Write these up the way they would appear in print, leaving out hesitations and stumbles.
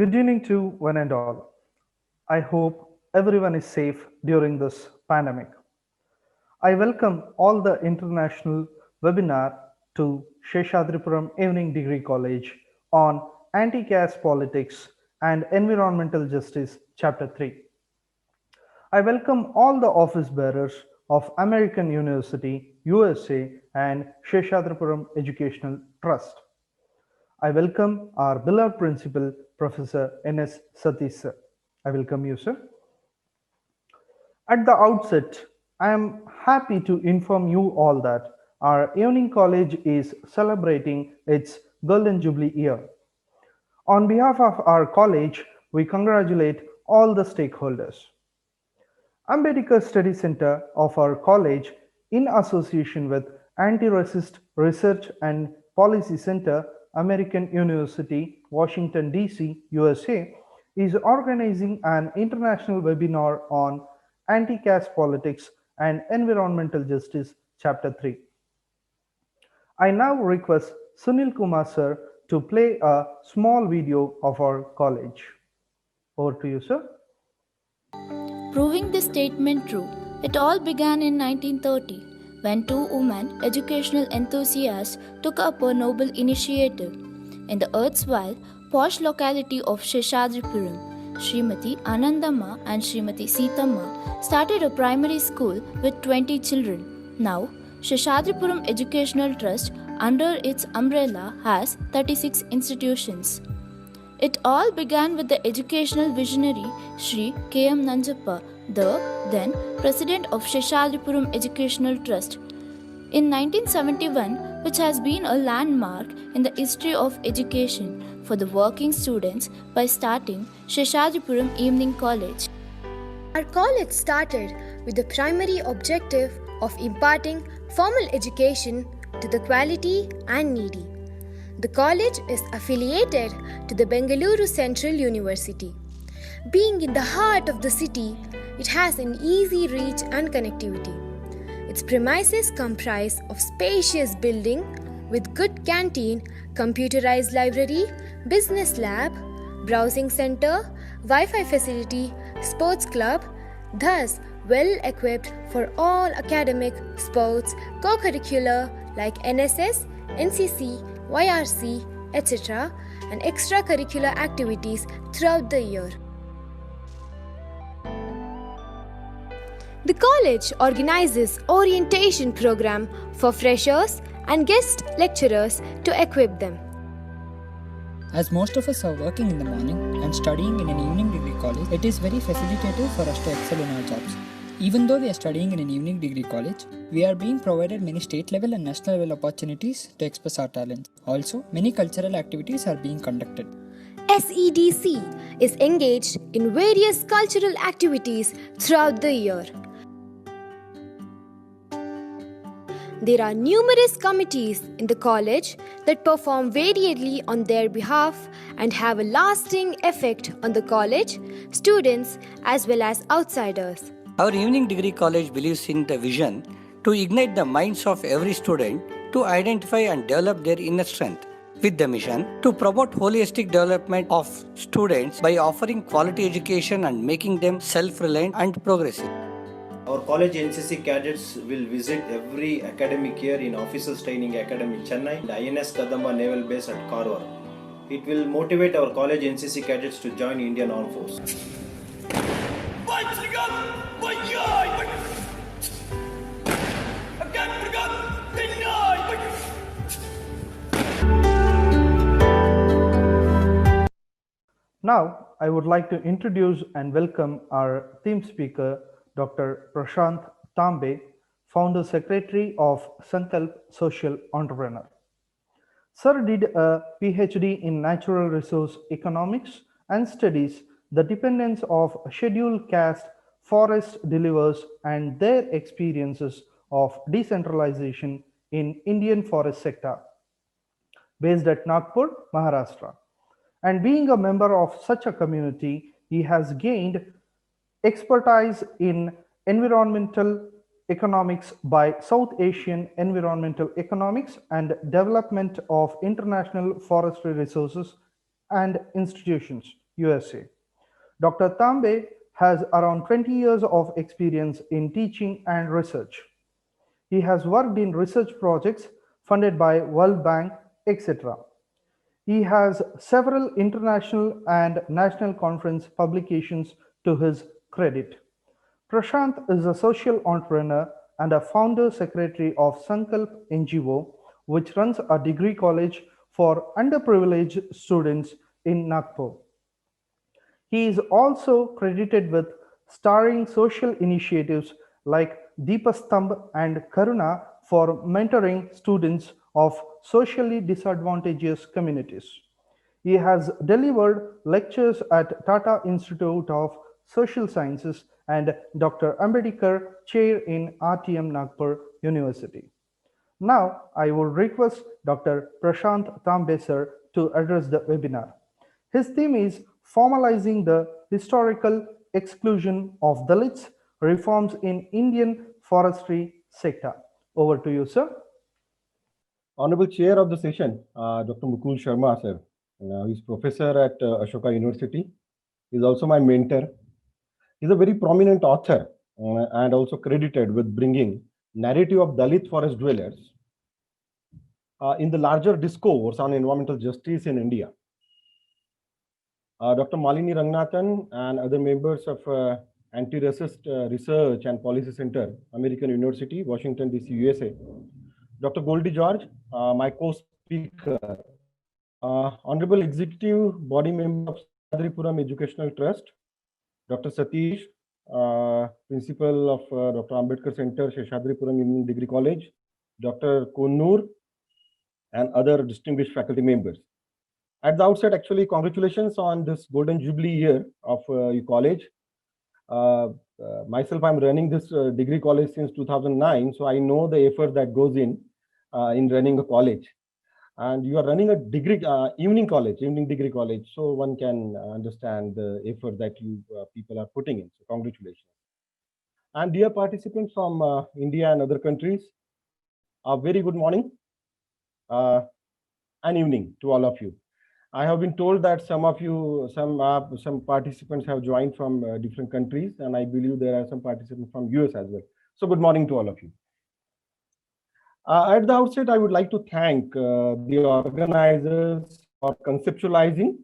Good evening to one and all. I hope everyone is safe during this pandemic. I welcome all the international webinar to Sheshadripuram Evening Degree College on Anti-Caste Politics and Environmental Justice Chapter 3. I welcome all the office bearers of American University, USA and Sheshadripuram Educational Trust. I welcome our beloved principal, Professor N.S. Satish sir. I welcome you, sir. At the outset, I am happy to inform you all that our evening college is celebrating its Golden Jubilee year. On behalf of our college, we congratulate all the stakeholders. Ambedkar Study Center of our college, in association with Anti-Racist Research and Policy Center, American University, Washington, D.C., USA, is organizing an international webinar on anti-caste politics and environmental justice, Chapter 3. I now request Sunil Kumar sir to play a small video of our college. Over to you, sir. Proving this statement true, it all began in 1930 when two women, educational enthusiasts, took up a noble initiative. In the erstwhile posh locality of Sheshadripuram, Srimati Anandamma and Srimati Seethamma started a primary school with 20 children. Now, Sheshadripuram Educational Trust, under its umbrella, has 36 institutions. It all began with the educational visionary Sri K. M. Nanjappa, the then president of Sheshadripuram Educational Trust, in 1971, which has been a landmark in the history of education for the working students by starting Sheshadripuram Evening College. Our college started with the primary objective of imparting formal education to the quality and needy. The college is affiliated to the Bengaluru Central University. Being in the heart of the city, it has an easy reach and connectivity. Its premises comprise of spacious building with good canteen, computerized library, business lab, browsing center, Wi-Fi facility, sports club, thus well equipped for all academic, sports, co-curricular like NSS, NCC, YRC, etc. and extracurricular activities throughout the year. The college organizes orientation program for freshers and guest lecturers to equip them. As most of us are working in the morning and studying in an evening degree college, it is very facilitative for us to excel in our jobs. Even though we are studying in an evening degree college, we are being provided many state level and national level opportunities to express our talents. Also, many cultural activities are being conducted. SEDC is engaged in various cultural activities throughout the year. There are numerous committees in the college that perform variedly on their behalf and have a lasting effect on the college, students, as well as outsiders. Our evening degree college believes in the vision to ignite the minds of every student to identify and develop their inner strength, with the mission to promote holistic development of students by offering quality education and making them self-reliant and progressive. Our college NCC cadets will visit every academic year in Officers Training Academy Chennai and INS Kadamba Naval Base at Karwar. It will motivate our college NCC cadets to join Indian Armed Forces. Now, I would like to introduce and welcome our theme speaker, Dr. Prashant Tambe, Founder Secretary of Sankalp Social Entrepreneur. Sir did a PhD in Natural Resource Economics and studies the dependence of scheduled caste forest deliverers and their experiences of decentralization in Indian forest sector, based at Nagpur, Maharashtra. And being a member of such a community, he has gained expertise in environmental economics by South Asian Environmental Economics and development of international forestry resources and institutions, USA. Dr. Tambe has around 20 years of experience in teaching and research. He has worked in research projects funded by World Bank, etc. He has several international and national conference publications to his credit. Prashant is a social entrepreneur and a founder secretary of Sankalp NGO, which runs a degree college for underprivileged students in Nagpur. He is also credited with starring social initiatives like Deepastambh and Karuna for mentoring students of socially disadvantaged communities. He has delivered lectures at Tata Institute of Social Sciences and Dr. Ambedkar Chair in RTM Nagpur University. Now, I will request Dr. Prashant Tambesar to address the webinar. His theme is Formalizing the Historical Exclusion of Dalits, Reforms in Indian Forestry Sector. Over to you, sir. Honorable Chair of the session, Dr. Mukul Sharma, sir. He's professor at Ashoka University. He's also my mentor. He's a very prominent author and also credited with bringing narrative of Dalit forest dwellers in the larger discourse on environmental justice in India. Dr. Malini Ranganathan and other members of Anti-Racist Research and Policy Center, American University, Washington, D.C., USA. Dr. Goldie George, my co-speaker, Honorable Executive Body Member of Sheshadripuram Educational Trust, Dr. Satish, Principal of Dr. Ambedkar Center, Sheshadripuram Union Degree College, Dr. Konnur, and other distinguished faculty members. At the outset, actually, congratulations on this Golden Jubilee year of your college. Myself, I'm running this degree college since 2009, so I know the effort that goes in running a college. And you are running a degree evening degree college, so one can understand the effort that you people are putting in. So congratulations. And dear participants from India and other countries, a very good morning and evening to all of you. I have been told that some of you, some participants have joined from different countries, and I believe there are some participants from US as well. So good morning to all of you. At the outset, I would like to thank the organizers for conceptualizing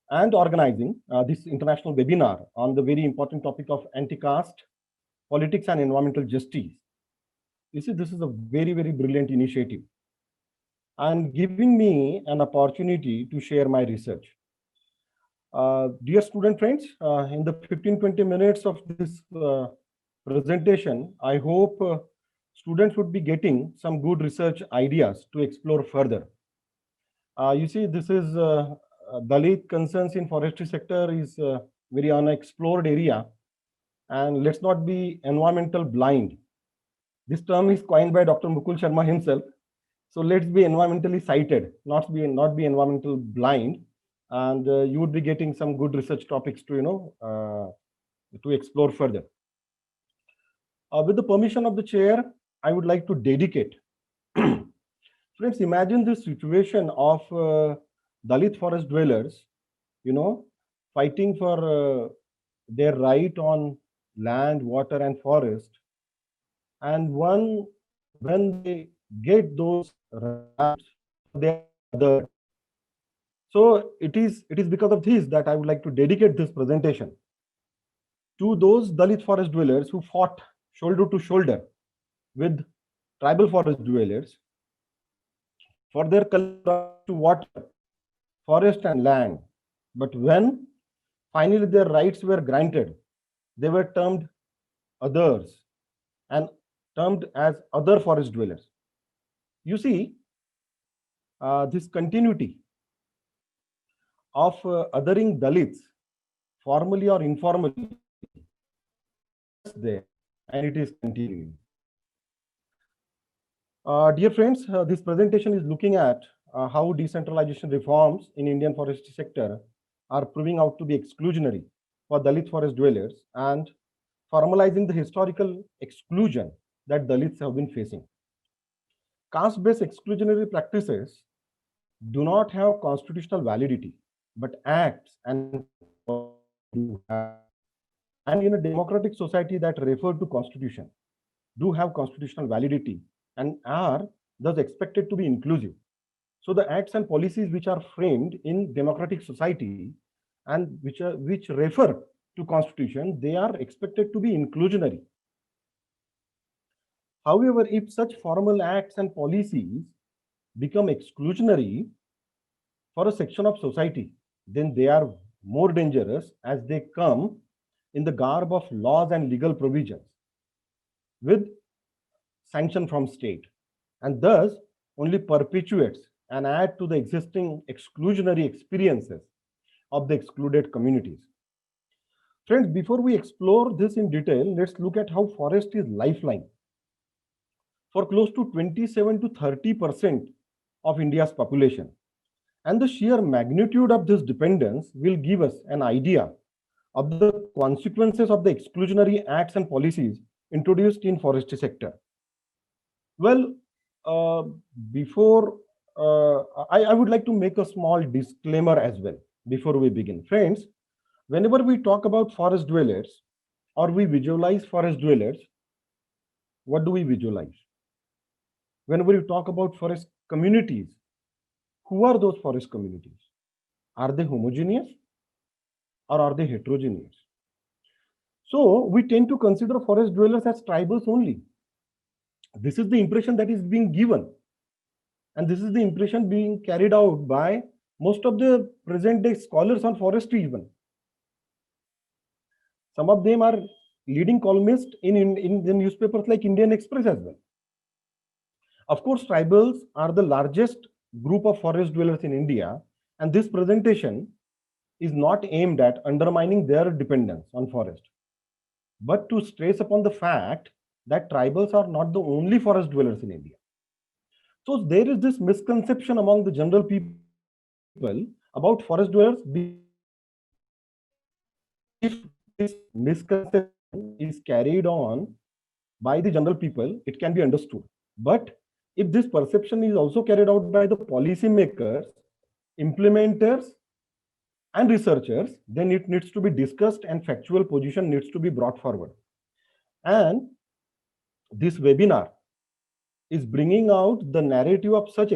and organizing this international webinar on the very important topic of anti-caste politics and environmental justice. You see, this is a very, very brilliant initiative and giving me an opportunity to share my research. Dear student friends, in the 15-20 minutes of this presentation, I hope students would be getting some good research ideas to explore further. You see, this is Dalit concerns in forestry sector is a very unexplored area, and let's not be environmental blind. This term is coined by Dr. Mukul Sharma himself. So let's be environmentally sighted, not be environmental blind, and you would be getting some good research topics to to explore further. With the permission of the chair, I would like to dedicate. Friends, imagine this situation of Dalit forest dwellers, fighting for their right on land, water, and forest, and when they get those rights, they are. So it is because of this that I would like to dedicate this presentation to those Dalit forest dwellers who fought shoulder to shoulder with tribal forest dwellers for their right to water, forest, and land. But when finally their rights were granted, they were termed others and termed as other forest dwellers. You see, this continuity of othering Dalits, formally or informally, is there, and it is continuing. Dear friends, this presentation is looking at how decentralization reforms in Indian forestry sector are proving out to be exclusionary for Dalit forest dwellers and formalizing the historical exclusion that Dalits have been facing. Caste-based exclusionary practices do not have constitutional validity but acts and do have. And in a democratic society that refer to constitution, do have constitutional validity and are thus expected to be inclusive. So the acts and policies which are framed in democratic society and which refer to constitution, they are expected to be inclusionary. However, if such formal acts and policies become exclusionary for a section of society, then they are more dangerous as they come in the garb of laws and legal provisions with sanction from state, and thus only perpetuates and add to the existing exclusionary experiences of the excluded communities. Friends, before we explore this in detail, let's look at how forest is lifeline for close to 27 to 30% of India's population. And the sheer magnitude of this dependence will give us an idea of the consequences of the exclusionary acts and policies introduced in forestry sector. Well, uh, before I would like to make a small disclaimer as well before we begin. Friends, whenever we talk about forest dwellers or we visualize forest dwellers, what do we visualize? Whenever you talk about forest communities, who are those forest communities? Are they homogeneous or are they heterogeneous? So we tend to consider forest dwellers as tribals only. This is the impression that is being given. And this is the impression being carried out by most of the present day scholars on forestry even. Some of them are leading columnists in the newspapers like Indian Express as well. Of course, tribals are the largest group of forest dwellers in India, and this presentation is not aimed at undermining their dependence on forest, but to stress upon the fact that tribals are not the only forest dwellers in India. So there is this misconception among the general people about forest dwellers. If this misconception is carried on by the general people, it can be understood. But if this perception is also carried out by the policymakers, implementers, and researchers, then it needs to be discussed and factual position needs to be brought forward. And this webinar is bringing out the narrative of such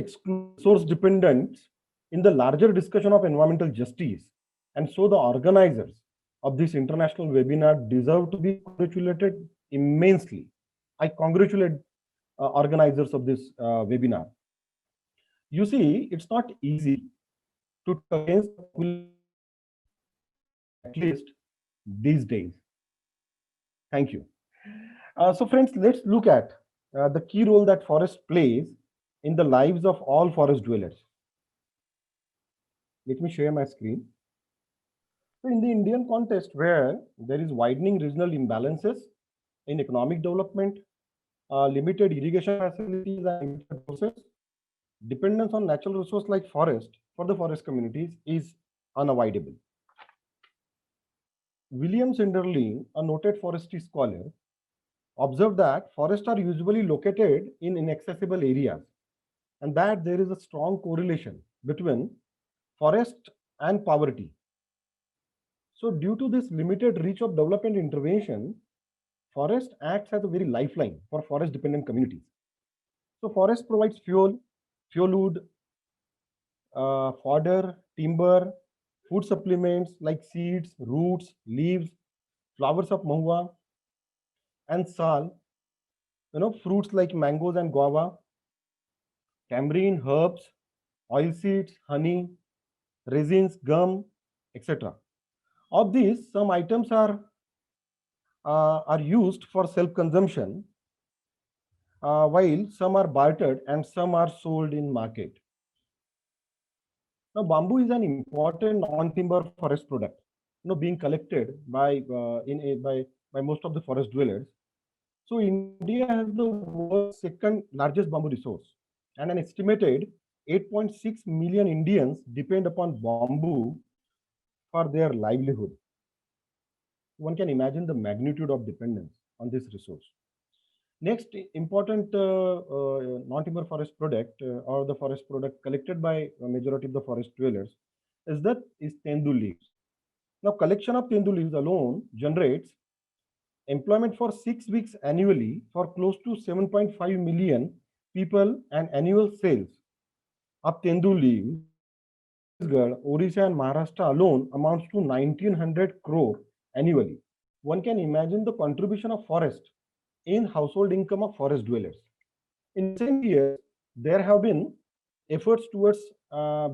source dependence in the larger discussion of environmental justice. And so the organizers of this international webinar deserve to be congratulated immensely. I congratulate organizers of this webinar. You see, it's not easy to against at least these days. Thank you. So friends, let's look at the key role that forest plays in the lives of all forest dwellers. Let me share my screen. So in the Indian context, where there is widening regional imbalances in economic development, limited irrigation facilities and limited resources, dependence on natural resource like forest for the forest communities is unavoidable. William Sinderling, a noted forestry scholar, observed that forests are usually located in inaccessible areas and that there is a strong correlation between forest and poverty. So due to this limited reach of development intervention, forest acts as a very lifeline for forest dependent communities. So forest provides fuel, wood, fodder, timber, food supplements like seeds, roots, leaves, flowers of mahua, and sal, fruits like mangoes and guava, tamarind, herbs, oil seeds, honey, resins, gum, etc. Of these, some items are used for self-consumption, while some are bartered and some are sold in market. Now, bamboo is an important non-timber forest product, being collected by most of the forest dwellers. So India has the world's second largest bamboo resource, and an estimated 8.6 million Indians depend upon bamboo for their livelihood. One can imagine the magnitude of dependence on this resource. Next important non-timber forest product or the forest product collected by a majority of the forest dwellers is tendu leaves. Now, collection of tendu leaves alone generates employment for 6 weeks annually for close to 7.5 million people, and annual sales of tendu leaves, Chhattisgarh, Odisha, and Maharashtra alone amounts to 1900 crore annually. One can imagine the contribution of forest in household income of forest dwellers. In recent years, there have been efforts towards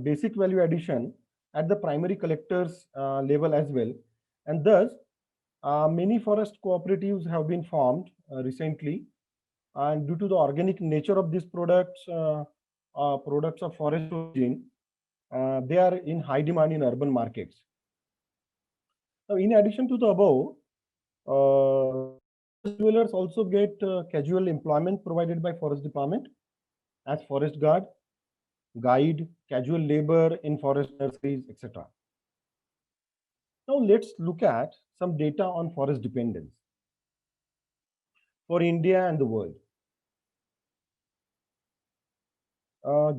basic value addition at the primary collectors level as well, and thus many forest cooperatives have been formed recently, and due to the organic nature of these products, products of forest origin, they are in high demand in urban markets. Now, in addition to the above, dwellers also get casual employment provided by forest department as forest guard, guide, casual labor in forest nurseries, etc. Now let's look at some data on forest dependence for India and the world.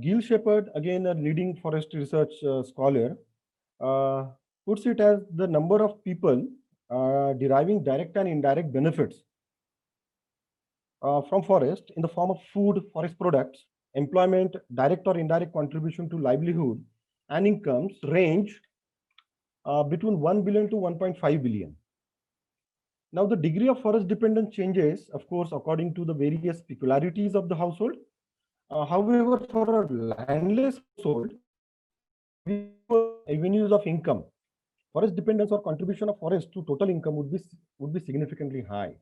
Gil Shepard, again a leading forest research scholar, puts it as the number of people deriving direct and indirect benefits from forest in the form of food, forest products, employment, direct or indirect contribution to livelihood and incomes range between 1 billion to 1.5 billion. Now, the degree of forest dependence changes, of course, according to the various peculiarities of the household. However, for a landless household, avenues of income, forest dependence or contribution of forest to total income would be significantly high.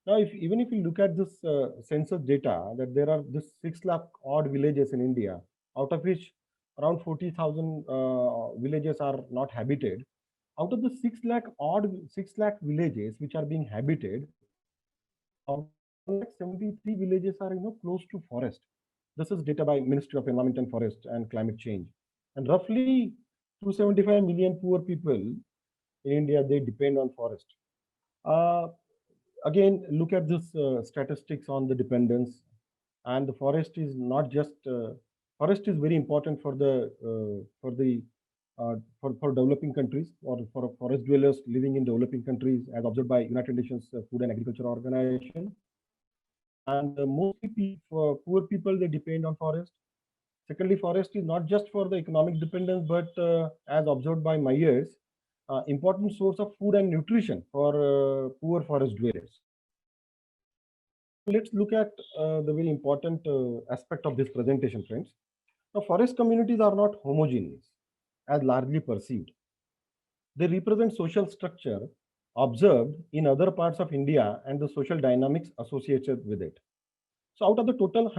Now, even if you look at this census data, that there are this 6 lakh odd villages in India, out of which around 40,000 villages are not habited. Out of the 6 lakh villages which are being habited, 73 villages are close to forest. This is data by Ministry of Environment and Forest and Climate Change. And roughly 275 million poor people in India, they depend on forest. Again, look at this statistics on the dependence. And the forest is not just forest is very important for developing countries, or for forest dwellers living in developing countries, as observed by United Nations Food and Agriculture Organization. And mostly poor people, they depend on forest. Secondly, forest is not just for the economic dependence, but as observed by Myers, important source of food and nutrition for poor forest dwellers. Let's look at the very important aspect of this presentation, friends. Now, forest communities are not homogeneous, as largely perceived. They represent social structure observed in other parts of India and the social dynamics associated with it. So, out of the total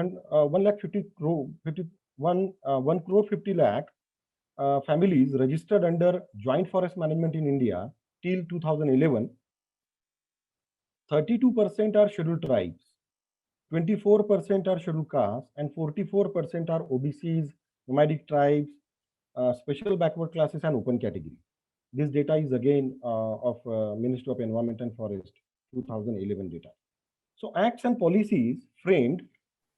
1 crore 50 lakh families registered under joint forest management in India till 2011, 32% are scheduled tribes, 24% are scheduled castes, and 44% are OBCs, nomadic tribes, special backward classes, and open category. This data is again of Ministry of Environment and Forest 2011 data. So acts and policies framed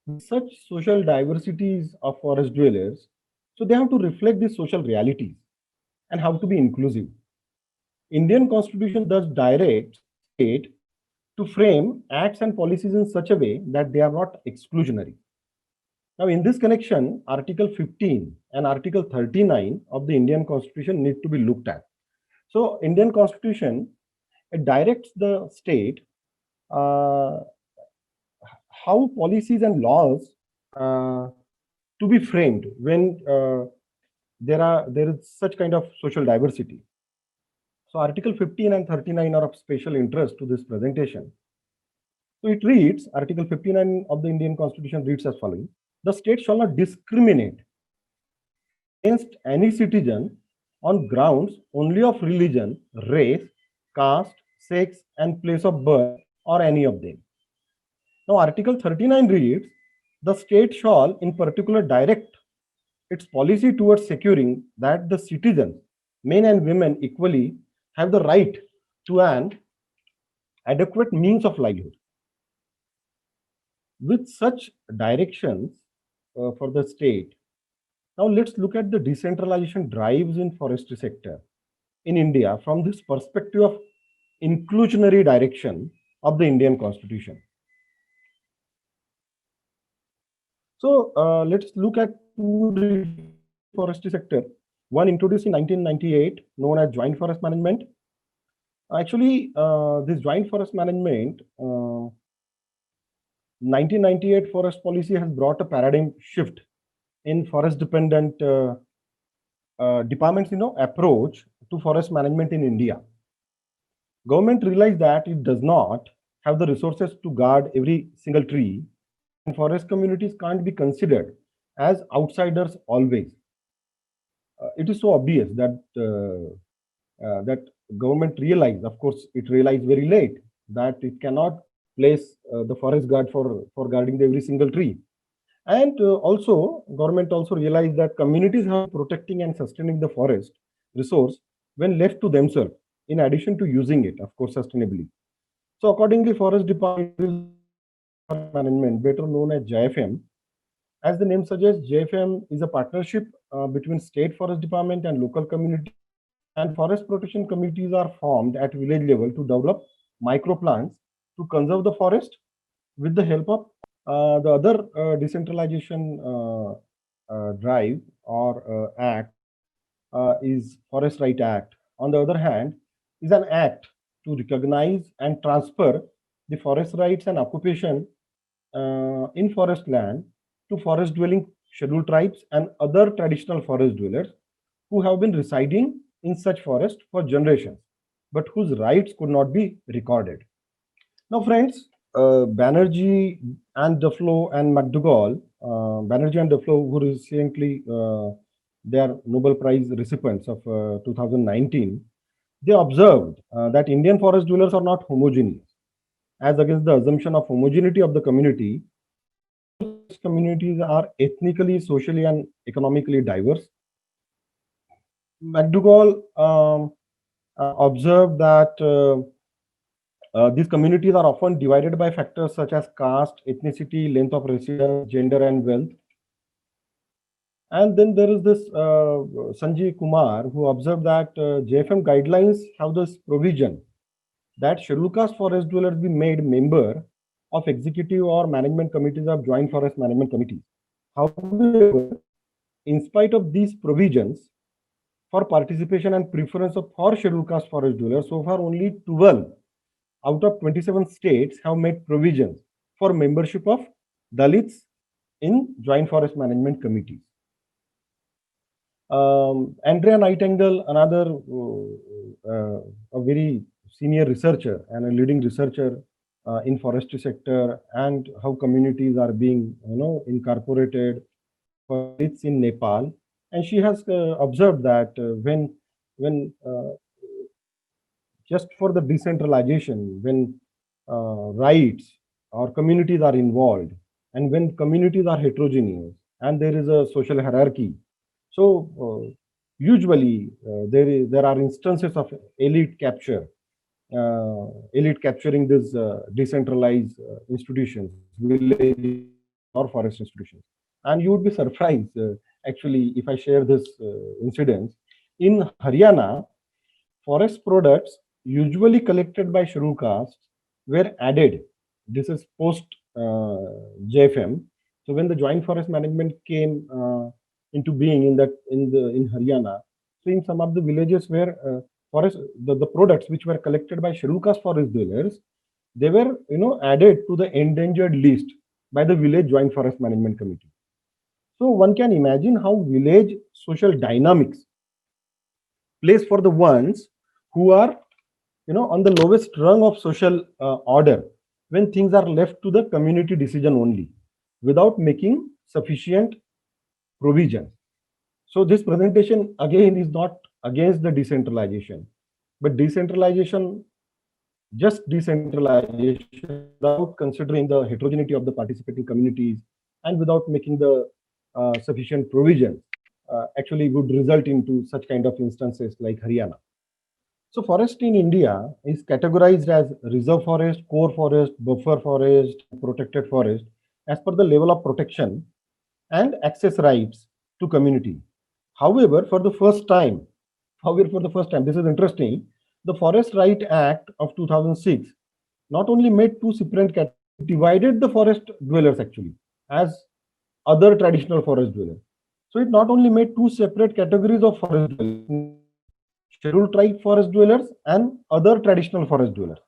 with such social diversities of forest dwellers, so they have to reflect these social realities and how to be inclusive. Indian Constitution thus directs state to frame acts and policies in such a way that they are not exclusionary. Now, in this connection, Article 15 and Article 39 of the Indian Constitution need to be looked at. So, Indian Constitution, it directs the state how policies and laws to be framed when there is such kind of social diversity. So Article 15 and 39 are of special interest to this presentation. So it reads, Article 59 of the Indian Constitution reads as following: the state shall not discriminate against any citizen on grounds only of religion, race, caste, sex, and place of birth, or any of them. Now Article 39 reads, the state shall in particular direct its policy towards securing that the citizens, men and women equally, have the right to an adequate means of livelihood. With such directions for the state, Now let's look at the decentralization drives in forestry sector in India from this perspective of inclusionary direction of the Indian Constitution. So let's look at two forestry sector. One introduced in 1998, known as Joint Forest Management. Actually, this Joint Forest Management, 1998 forest policy has brought a paradigm shift in forest-dependent departments, approach to forest management in India. Government realized that it does not have the resources to guard every single tree, and forest communities can't be considered as outsiders always. It is so obvious that that government realized, of course, it realized very late that it cannot place the forest guard for guarding every single tree. And also, government also realized that communities have protecting and sustaining the forest resource when left to themselves, in addition to using it, of course, sustainably. So accordingly, Forest Department Management, better known as JFM, as the name suggests, JFM is a partnership between State Forest Department and local community, and forest protection committees are formed at village level to develop microplans to conserve the forest with the help of the other decentralization drive or act is Forest Right Act. On the other hand, is an act to recognize and transfer the forest rights and occupation in forest land to forest dwelling scheduled tribes and other traditional forest dwellers who have been residing in such forest for generations, but whose rights could not be recorded. Now, friends, Banerjee and Duflo and McDougall, Banerjee and Duflo, who recently they are Nobel Prize recipients of 2019, they observed that Indian forest dwellers are not homogeneous. As against the assumption of homogeneity of the community, communities are ethnically, socially, and economically diverse. McDougall observed that these communities are often divided by factors such as caste, ethnicity, length of residence, gender, and wealth. And then there is this Sanjay Kumar who observed that JFM guidelines have this provision that scheduled caste forest dwellers be made member of executive or management committees of joint forest management committees. However, in spite of these provisions for participation and preference of for scheduled caste forest dwellers, so far only 12 out of 27 states have made provisions for membership of Dalits in joint forest management committees. Andrea Nightingale, another a very senior researcher and a leading researcher in forestry sector, and how communities are being incorporated for it's in Nepal, and she has observed that when just for the decentralization, when rights or communities are involved, and when communities are heterogeneous and there is a social hierarchy, so usually there are instances of elite capture, elite capturing these decentralized institutions, village or forest institutions. And you would be surprised, actually, if I share this incident. In Haryana, forest products usually collected by scheduled castes were added. This is post JFM. So when the joint forest management came into being in Haryana, so in some of the villages where forest the products which were collected by scheduled caste forest dwellers, they were added to the endangered list by the village joint forest management committee. So one can imagine how village social dynamics plays for the ones who are on the lowest rung of social order, when things are left to the community decision only without making sufficient provision. So this presentation again is not against the decentralization, but decentralization, just decentralization without considering the heterogeneity of the participating communities and without making the sufficient provision actually would result into such kind of instances like Haryana. So forest in India is categorized as reserve forest, core forest, buffer forest, protected forest as per the level of protection and access rights to community. However, for the first time, this is interesting, the Forest Right Act of 2006 not only made two separate categories, it divided the forest dwellers actually as other traditional forest dwellers. So it not only made two separate categories of forest dwellers, scheduled tribe forest dwellers and other traditional forest dwellers.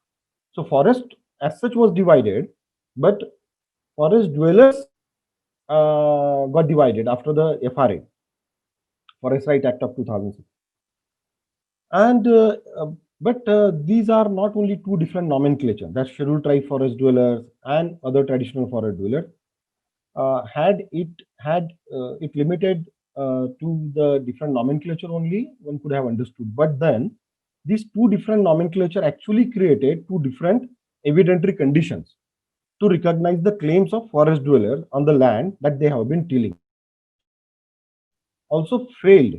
So forest as such was divided, but forest dwellers got divided after the FRA, Forest Right Act of 2006. And these are not only two different nomenclature, that's scheduled tribe forest dwellers and other traditional forest dwellers. Had it limited to the different nomenclature only, one could have understood. But then these two different nomenclature actually created two different evidentiary conditions to recognize the claims of forest dwellers on the land that they have been tilling. Also failed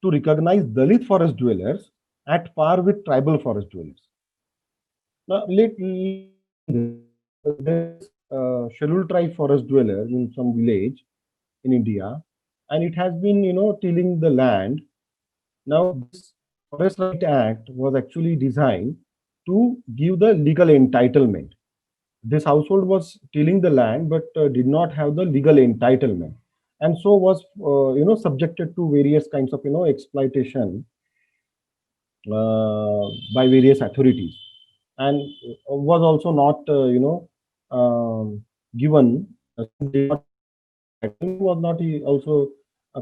to recognize Dalit forest dwellers at par with tribal forest dwellers. Now, there's scheduled tribe forest dweller in some village in India, and it has been, tilling the land. Now, this Forest Right Act was actually designed to give the legal entitlement. This household was tilling the land, but did not have the legal entitlement, and so was, subjected to various kinds of, exploitation by various authorities, and was also not, given. Was not he also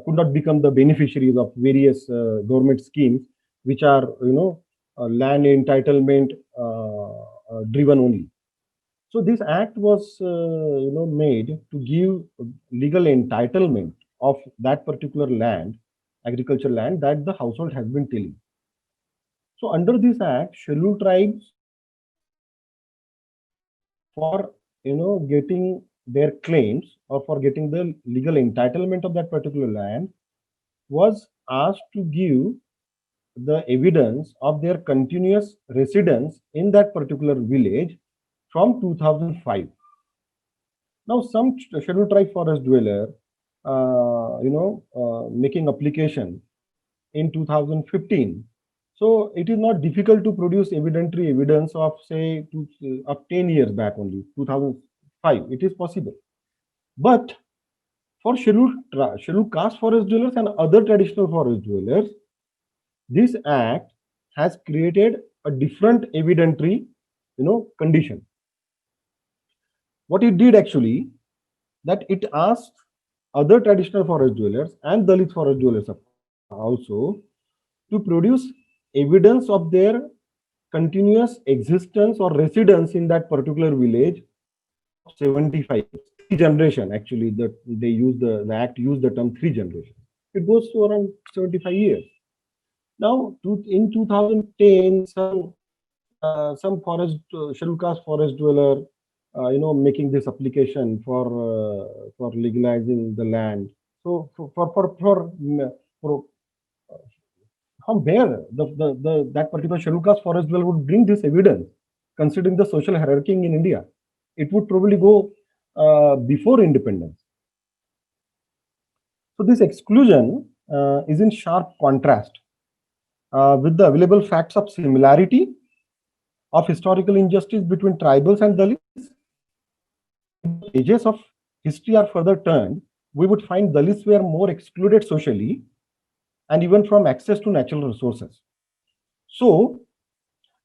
could not become the beneficiaries of various government schemes, which are, land entitlement driven only. So this act was, made to give legal entitlement of that particular land, agricultural land that the household has been tilling. So under this act, scheduled tribes, for getting their claims or for getting the legal entitlement of that particular land, was asked to give the evidence of their continuous residence in that particular village from 2005. Now, some scheduled tribe forest dweller, making application in 2015. So it is not difficult to produce evidentiary evidence of, say, of 10 years back only, 2005. It is possible. But for scheduled caste forest dwellers and other traditional forest dwellers, this act has created a different evidentiary, condition. What it did actually, that it asked other traditional forest dwellers and Dalit forest dwellers also to produce evidence of their continuous existence or residence in that particular village 75 generation. Actually, that they use the act used the term 3 generation. It goes to around 75 years. Now, in 2010, some forest scheduled caste forest dweller, making this application for legalizing the land. So from where that particular scheduled caste forest dweller would bring this evidence, considering the social hierarchy in India? It would probably go before independence. So this exclusion is in sharp contrast with the available facts of similarity of historical injustice between tribals and Dalits. Pages of history are further turned, we would find Dalits were more excluded socially and even from access to natural resources. So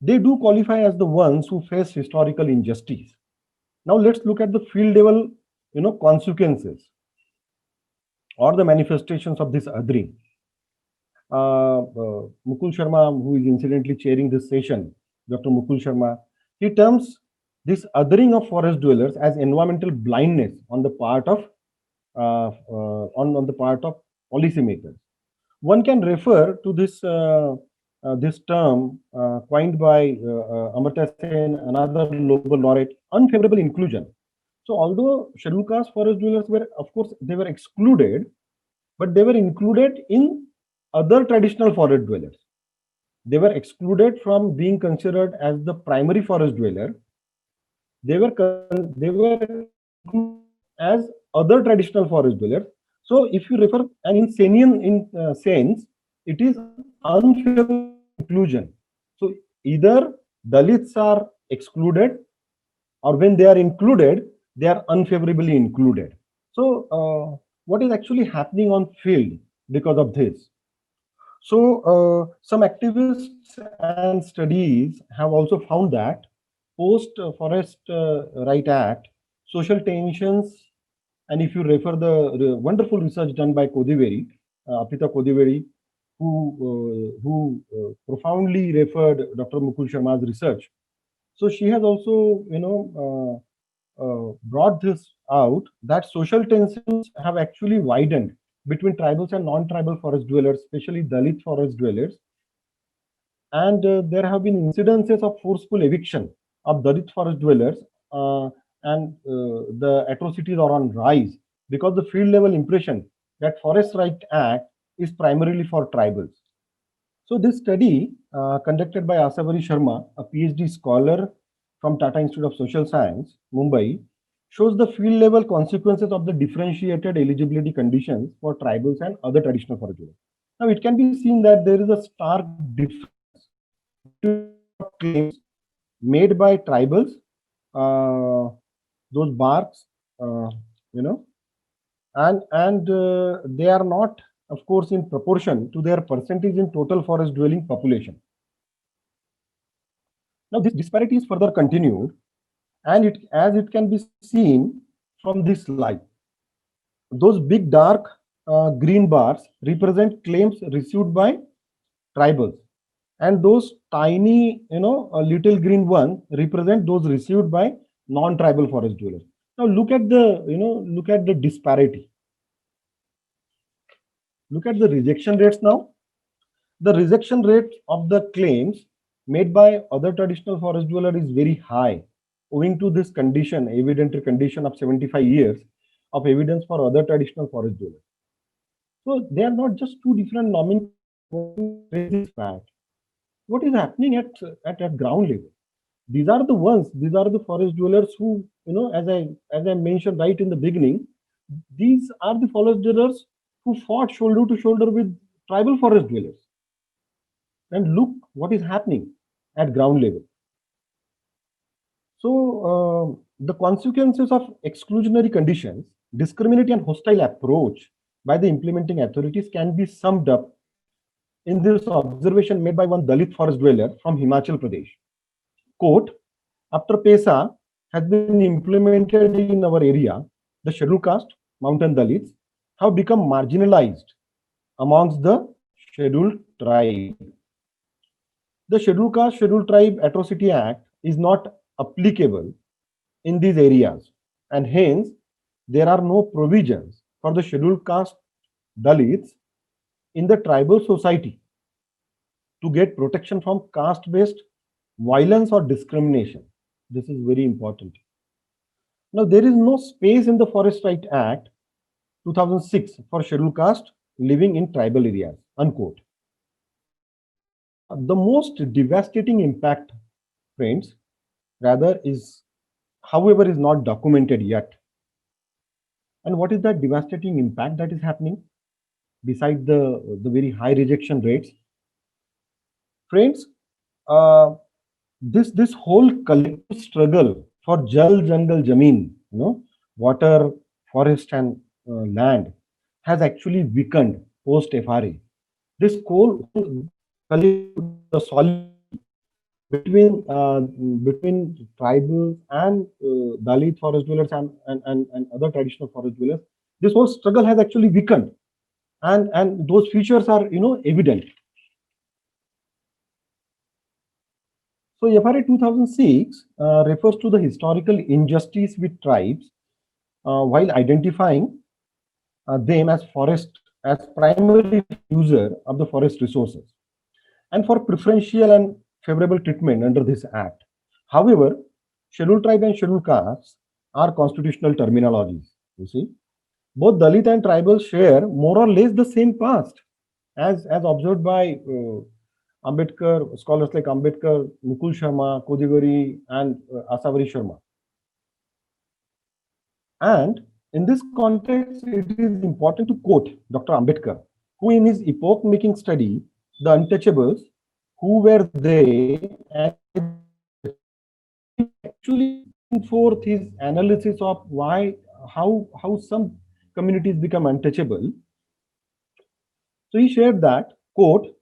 they do qualify as the ones who face historical injustice. Now let's look at the field level, consequences or the manifestations of this othering. Mukul Sharma, who is incidentally chairing this session, Dr. Mukul Sharma, he terms this othering of forest dwellers as environmental blindness on the part of on the part of policymakers. One can refer to this this term coined by Amartya Sen, another Nobel laureate, unfavorable inclusion. So although scheduled caste forest dwellers were, of course, they were excluded, but they were included in other traditional forest dwellers. They were excluded from being considered as the primary forest dweller. They were included as other traditional forest dwellers, So if you refer an Insanian sense, it is unfavorable inclusion. So either Dalits are excluded, or when they are included, they are unfavorably included. So what is actually happening on field because of this? So some activists and studies have also found that post Forest Right Act, social tensions, and if you refer the wonderful research done by Kodiveri, Apita Kodiveri, who profoundly referred Dr. Mukul Sharma's research. So she has also, brought this out that social tensions have actually widened between tribals and non-tribal forest dwellers, especially Dalit forest dwellers. And there have been incidences of forceful eviction of Dalit forest dwellers, and the atrocities are on rise because the field level impression that Forest Right Act is primarily for tribals. So this study conducted by Asavari Sharma, a PhD scholar from Tata Institute of Social Science, Mumbai, shows the field level consequences of the differentiated eligibility conditions for tribals and other traditional forest dwellers. Now it can be seen that there is a stark difference between claims made by tribals, those barks, uh, you know, and they are not, of course, in proportion to their percentage in total forest dwelling population. Now this disparity is further continued, and it can be seen from this slide. Those big dark green bars represent claims received by tribals, and those tiny, little green ones represent those received by non-tribal forest dwellers. Now look at the disparity. Look at the rejection rates now. The rejection rate of the claims made by other traditional forest dweller is very high, owing to this condition, evidentiary condition of 75 years of evidence for other traditional forest dwellers. So they are not just two different nomenclatures. What is happening at ground level? These are the forest dwellers who, as I mentioned right in the beginning, these are the forest dwellers who fought shoulder to shoulder with tribal forest dwellers. And look what is happening at ground level. So the consequences of exclusionary conditions, discriminatory and hostile approach by the implementing authorities can be summed up in this observation made by one Dalit forest dweller from Himachal Pradesh. Quote, after PESA has been implemented in our area, the scheduled caste, mountain Dalits, have become marginalized amongst the scheduled tribe. The Scheduled Caste, Scheduled Tribe Atrocity Act is not applicable in these areas, and hence there are no provisions for the Scheduled Caste Dalits in the tribal society to get protection from caste-based violence or discrimination. This is very important. Now, there is no space in the Forest Right Act 2006 for scheduled caste living in tribal areas, unquote. The most devastating impact, friends, rather is, however, is not documented yet. And what is that devastating impact that is happening beside the very high rejection rates? Friends, this whole collective struggle for Jal Jangal Jameen, water, forest, and land, has actually weakened post FRA. This whole the solid between tribal and Dalit forest dwellers and other traditional forest dwellers, this whole struggle has actually weakened, and those features are evident. So FRA 2006 refers to the historical injustice with tribes while identifying them as primary user of the forest resources, and for preferential and favorable treatment under this act. However, scheduled tribe and scheduled castes are constitutional terminologies. You see, both Dalit and tribal share more or less the same past, as observed by Ambedkar, scholars like Ambedkar, Mukul Sharma, Kodiveri, and Asavari Sharma. And In this context, it is important to quote Dr. Ambedkar, who in his epoch-making study, The Untouchables, who were they, and actually putting forth his analysis of how some communities become untouchable. So he shared that, quote,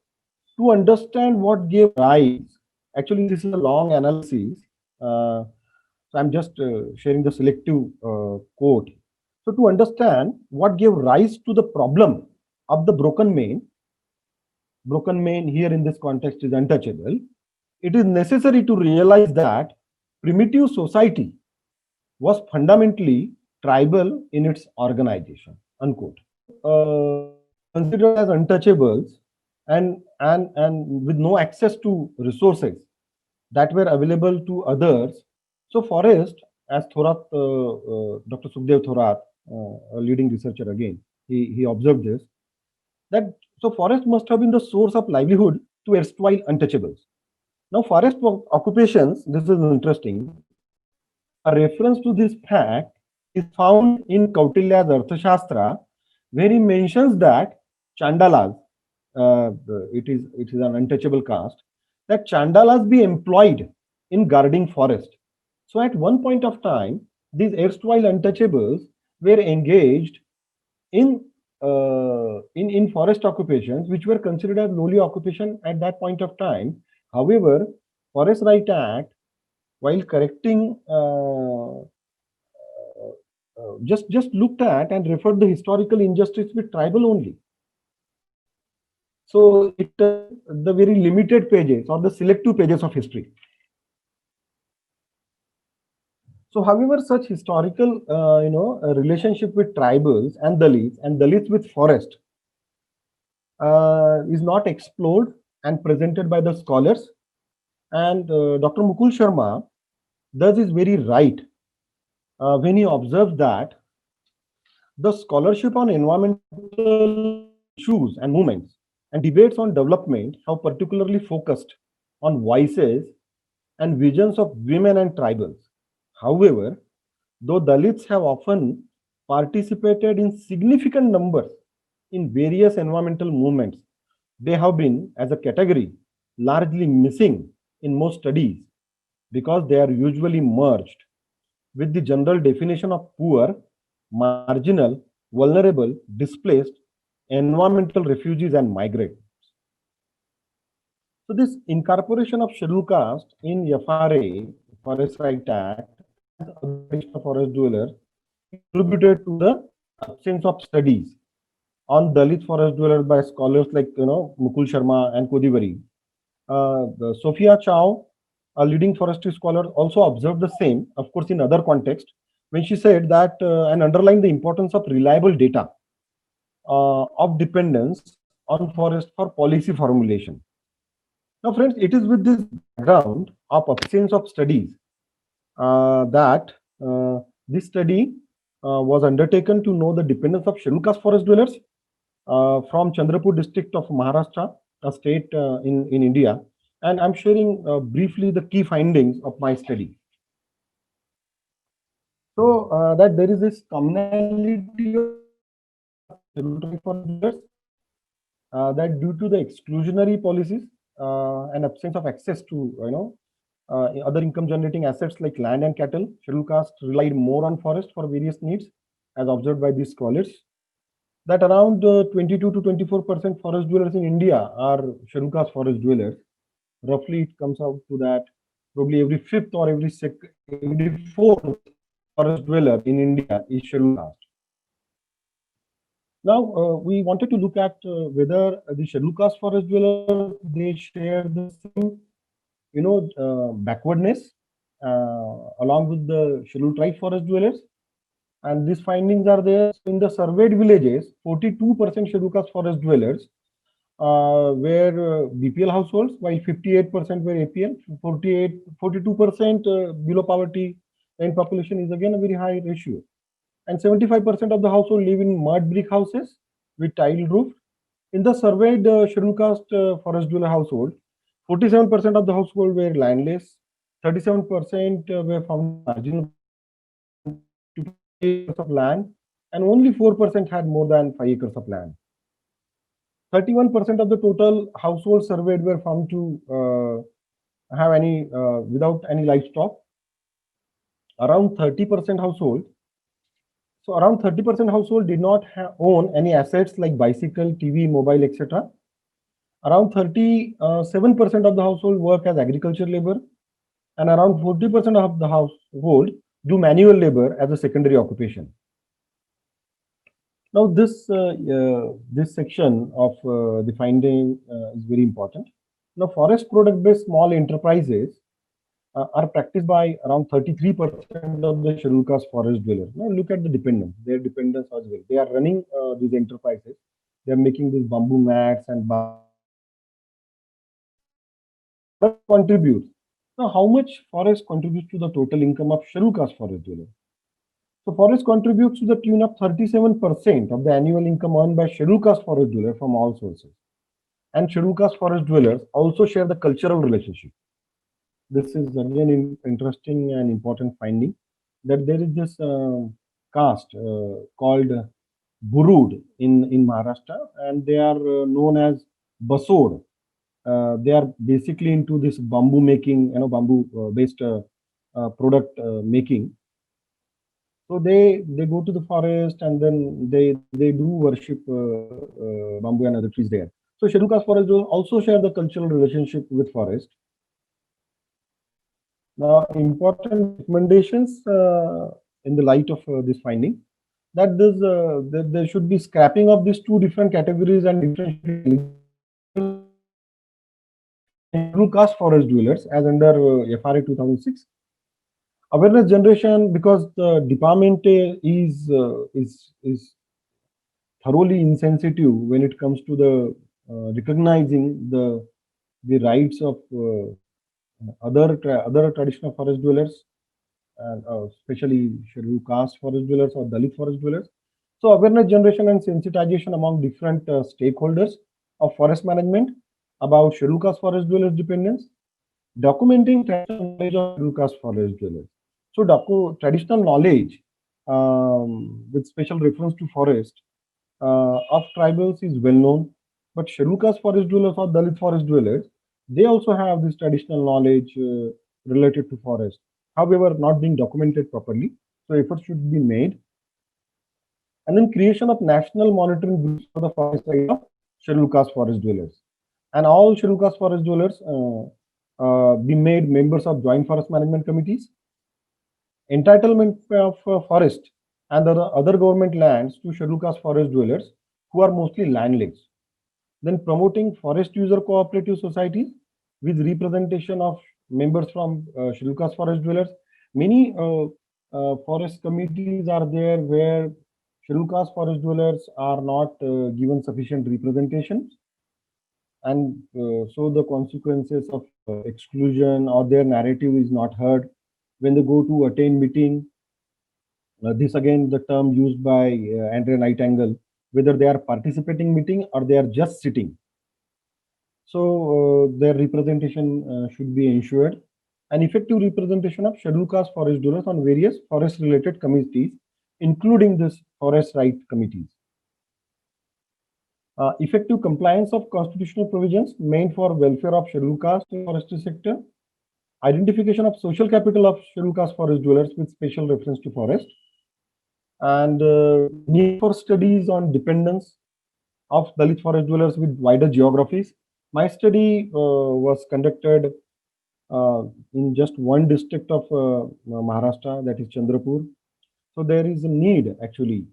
to understand what gave rise, actually this is a long analysis, so I'm just sharing the selective quote. So to understand what gave rise to the problem of the broken main here in this context is untouchable, it is necessary to realize that primitive society was fundamentally tribal in its organization, unquote. Considered as untouchables and with no access to resources that were available to others. So forest, as Thorat, Dr. Sukhdev Thorat, a leading researcher again, he observed this, that so forest must have been the source of livelihood to erstwhile untouchables. Now forest occupations, this is interesting, a reference to this fact is found in Kautilya's Arthashastra, where he mentions that Chandalas, it is an untouchable caste, that Chandalas be employed in guarding forest. So at one point of time, these erstwhile untouchables were engaged in forest occupations, which were considered as lowly occupation at that point of time. However, Forest Right Act, while correcting, just looked at and referred the historical injustice with tribal only. So it the very limited pages or the selective pages of history. So, however, such historical, relationship with tribals and Dalits with forest is not explored and presented by the scholars. And Dr. Mukul Sharma does is very right when he observes that the scholarship on environmental issues and movements and debates on development have particularly focused on voices and visions of women and tribals. However, though Dalits have often participated in significant numbers in various environmental movements, they have been, as a category, largely missing in most studies because they are usually merged with the general definition of poor, marginal, vulnerable, displaced, environmental refugees, and migrants. So, this incorporation of scheduled caste in FRA, Forest Right Act, and other forest dwellers contributed to the absence of studies on Dalit forest dwellers by scholars like Mukul Sharma and Kodivari. Sophia Chow, a leading forestry scholar, also observed the same, of course, in other context, when she said that and underlined the importance of reliable data of dependence on forest for policy formulation. Now, friends, it is with this background of absence of studies that this study was undertaken to know the dependence of scheduled caste forest dwellers from Chandrapur district of Maharashtra, a state in India. And I'm sharing briefly the key findings of my study. So that there is this commonality of scheduled forest dwellers that due to the exclusionary policies and absence of access to other income generating assets like land and cattle, scheduled caste relied more on forest for various needs, as observed by these scholars. That around 22 to 24% forest dwellers in India are scheduled caste forest dwellers. Roughly, it comes out to that probably every fifth or every fourth forest dweller in India is scheduled caste. Now, we wanted to look at whether the scheduled caste forest dwellers, they share the same, backwardness along with the scheduled tribe forest dwellers. And these findings are there in the surveyed villages. 42% scheduled caste forest dwellers were BPL households, while 58% were APL. 42% below poverty line population is again a very high ratio. And 75% of the household live in mud brick houses with tiled roof. In the surveyed scheduled caste forest dweller household, 47% of the household were landless, 37% were from marginal of land, and only 4% had more than 5 acres of land. 31% of the total households surveyed were found to have any without any livestock. Around 30% household. So around 30% household did not own any assets like bicycle, TV, mobile, etc. Around 37% of the household work as agriculture labor, and around 40% of the household do manual labor as a secondary occupation. Now, this section of the finding is very important. Now, forest product-based small enterprises are practiced by around 33% of the scheduled caste forest dwellers. Now, look at the dependents, their dependents as well. They are running these enterprises. They are making these bamboo mats and contributes. Now, how much forest contributes to the total income of scheduled caste forest dwellers? So forest contributes to the tune of 37% of the annual income earned by scheduled caste forest dwellers from all sources. And scheduled caste forest dwellers also share the cultural relationship. This is again interesting and important finding that there is this caste called Burud in Maharashtra, and they are known as Basod. They are basically into this bamboo making, bamboo based product making. So they go to the forest and then they do worship bamboo and other trees there. So scheduled caste forest will also share the cultural relationship with forest. Now, important recommendations in the light of this finding, that there should be scrapping of these two different categories and different scheduled caste forest dwellers as under FRA 2006. Awareness generation, because the department is thoroughly insensitive when it comes to the recognizing the rights of other traditional forest dwellers, and especially scheduled caste forest dwellers or Dalit forest dwellers. So awareness generation and sensitization among different stakeholders of forest management about scheduled caste forest dwellers dependence, documenting traditional knowledge of scheduled caste forest dwellers. So traditional knowledge with special reference to forest of tribals is well known, but scheduled caste forest dwellers or Dalit forest dwellers, they also have this traditional knowledge related to forest, however not being documented properly. So efforts should be made. And then creation of national monitoring groups for the forest side of scheduled caste forest dwellers, and all scheduled caste forest dwellers be made members of joint forest management committees. Entitlement of forest and other government lands to scheduled caste forest dwellers who are mostly landless. Then promoting forest user cooperative societies with representation of members from scheduled caste forest dwellers. Many forest committees are there where scheduled caste forest dwellers are not given sufficient representation, and so the consequences of exclusion or their narrative is not heard when they go to attend meeting. This again the term used by Andrea Nightingale, whether they are participating meeting or they are just sitting. So their representation should be ensured. An effective representation of scheduled caste forest dwellers on various forest related committees, including this forest right committees. Effective compliance of constitutional provisions meant for welfare of scheduled caste in forestry sector. Identification of social capital of scheduled caste forest dwellers with special reference to forest. And need for studies on dependence of Dalit forest dwellers with wider geographies. My study was conducted in just one district of Maharashtra, that is Chandrapur. So there is a need actually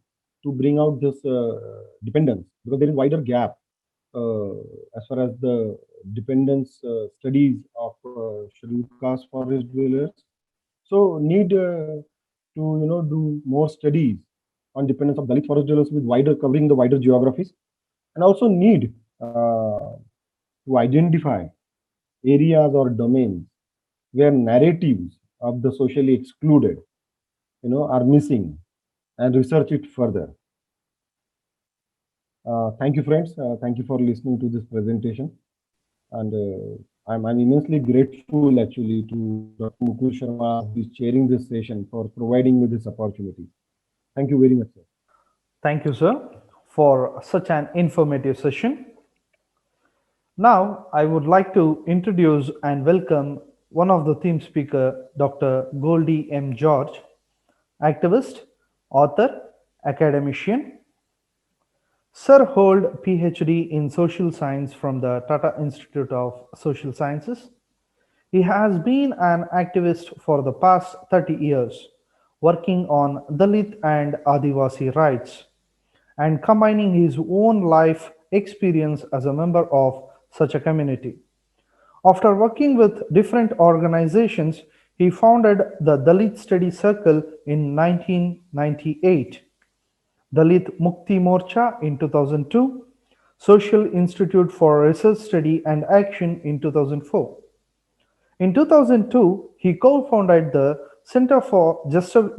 to bring out this dependence, because there is wider gap as far as the dependence studies of scheduled caste forest dwellers. So need to do more studies on dependence of Dalit forest dwellers with covering the wider geographies, and also need to identify areas or domains where narratives of the socially excluded are missing, and research it further. Thank you, friends. Thank you for listening to this presentation. And I'm immensely grateful actually to Dr. Mukul Sharma, who is chairing this session, for providing me this opportunity. Thank you very much, sir. Thank you, sir, for such an informative session. Now, I would like to introduce and welcome one of the theme speaker, Dr. Goldie M. George, activist, author, academician. Sir hold PhD in Social Science from the Tata Institute of Social Sciences. He has been an activist for the past 30 years, working on Dalit and Adivasi rights and combining his own life experience as a member of such a community. After working with different organizations, he founded the Dalit Study Circle in 1998, Dalit Mukti Morcha in 2002, Social Institute for Research Study and Action in 2004. In 2002, he co-founded the Center for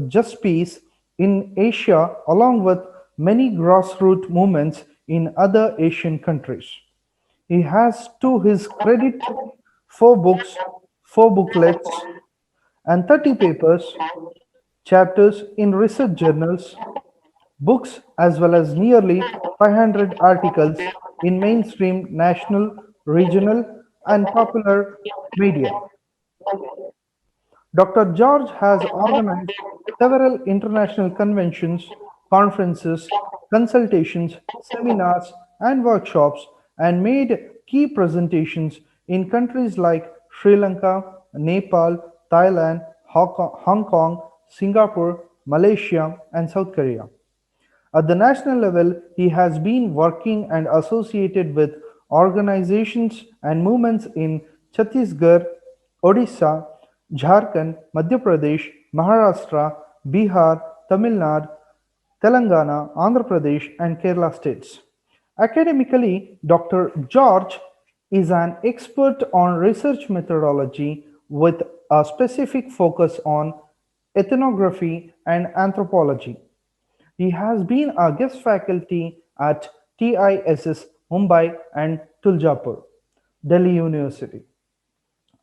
Just Peace in Asia along with many grassroots movements in other Asian countries. He has to his credit 4 books, 4 booklets, and 30 papers, chapters in research journals, books, as well as nearly 500 articles in mainstream national, regional, and popular media. Dr. George has organized several international conventions, conferences, consultations, seminars, and workshops, and made key presentations in countries like Sri Lanka, Nepal, Thailand, Hong Kong, Singapore, Malaysia, and South Korea. At the national level, he has been working and associated with organizations and movements in Chhattisgarh, Odisha, Jharkhand, Madhya Pradesh, Maharashtra, Bihar, Tamil Nadu, Telangana, Andhra Pradesh, and Kerala states. Academically, Dr. George is an expert on research methodology with a specific focus on ethnography and anthropology. He has been a guest faculty at TISS Mumbai and Tuljapur, Delhi University,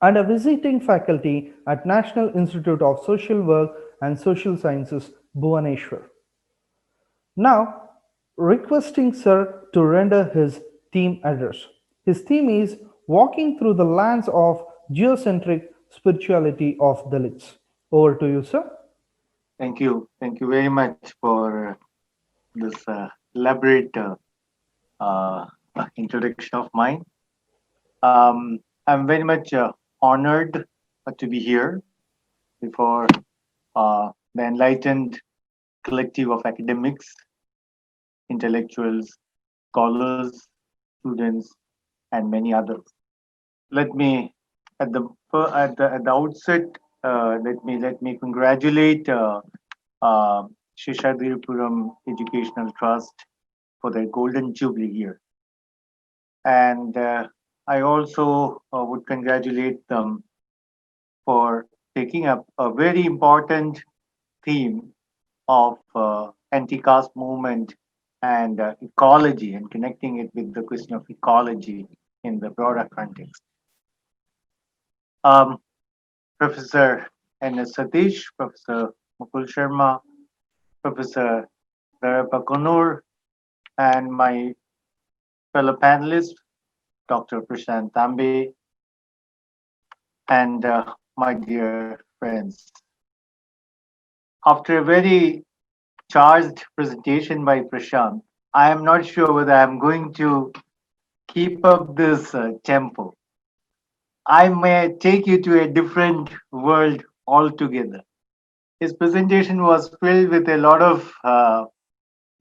and a visiting faculty at National Institute of Social Work and Social Sciences, Bhubaneswar. Now, requesting Sir to render his theme address. His theme is Walking Through the Lands of Geocentric Spirituality of Dalits. Over to you, sir. Thank you. Thank you very much for this elaborate uh, introduction of mine. I'm very much honored to be here before the enlightened collective of academics, intellectuals, scholars, students, and many others. Let me, at the outset, let me congratulate Sheshadripuram Educational Trust for their Golden Jubilee year. And I also would congratulate them for taking up a very important theme of anti-caste movement and ecology and connecting it with the question of ecology in the broader context. Um, Professor N.S. Satish, Professor Mukul Sharma, Professor Darapa Kunur, and my fellow panelist, Dr. Prashant Tambe, and my dear friends. After a very charged presentation by Prashant, I am not sure whether I'm going to keep up this tempo. I may take you to a different world altogether. His presentation was filled with a lot of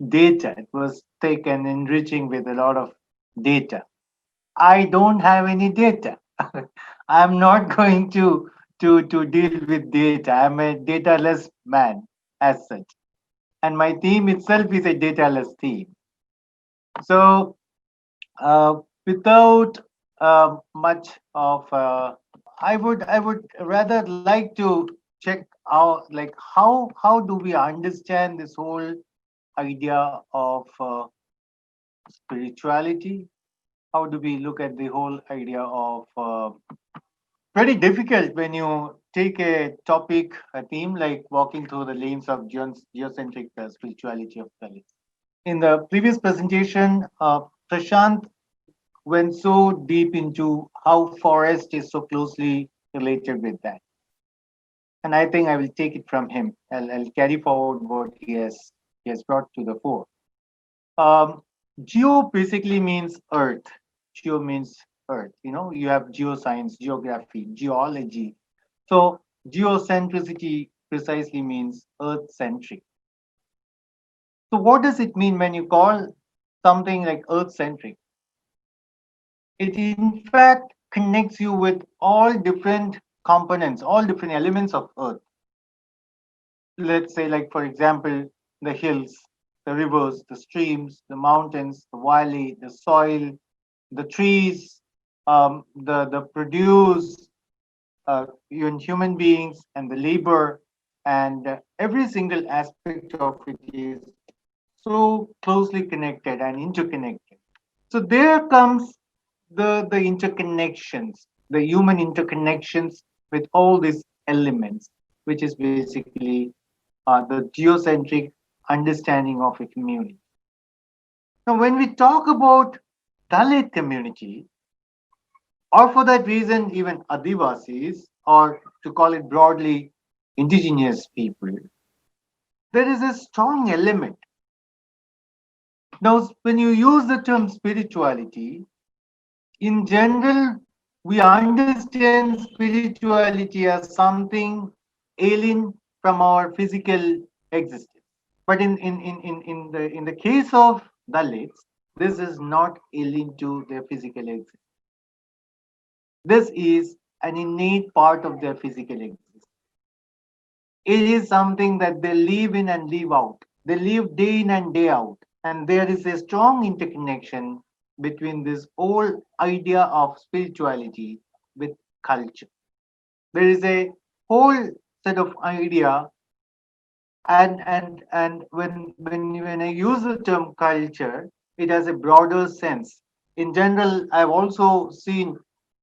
data. It was thick and enriching with a lot of data. I don't have any data. I'm not going to deal with data. I'm a data-less man as such. And my theme itself is a data-less theme. So without much of I would rather like to check out like how do we understand this whole idea of spirituality. How do we look at the whole idea of very difficult when you take a topic, a theme like walking through the lanes of geocentric spirituality of Dalits. In the previous presentation, Prashant went so deep into how forest is so closely related with that. And I think I will take it from him. I'll carry forward what he has brought to the fore. Um, Geo basically means earth. Geo means earth. You know, you have geoscience, geography, geology. So geocentricity precisely means earth centric. So what does it mean when you call something like earth centric? It in fact connects you with all different components, all different elements of earth. Let's say, like, for example, the hills, the rivers, the streams, the mountains, the valley, the soil, the trees, the produce, even human beings, and the labor, and every single aspect of it is so closely connected and interconnected. So there comes the interconnections, the human interconnections with all these elements, which is basically the geocentric understanding of a community. Now, when we talk about Dalit community, or for that reason, even Adivasis, or to call it broadly, indigenous people, there is a strong element. Now, when you use the term spirituality, in general, we understand spirituality as something alien from our physical existence. But in the case of Dalits, this is not alien to their physical existence. This is an innate part of their physical existence. It is something that they live in and live out. They live day in and day out. And there is a strong interconnection between this whole idea of spirituality with culture. There is a whole set of idea, and when I use the term culture, it has a broader sense. In general, I've also seen,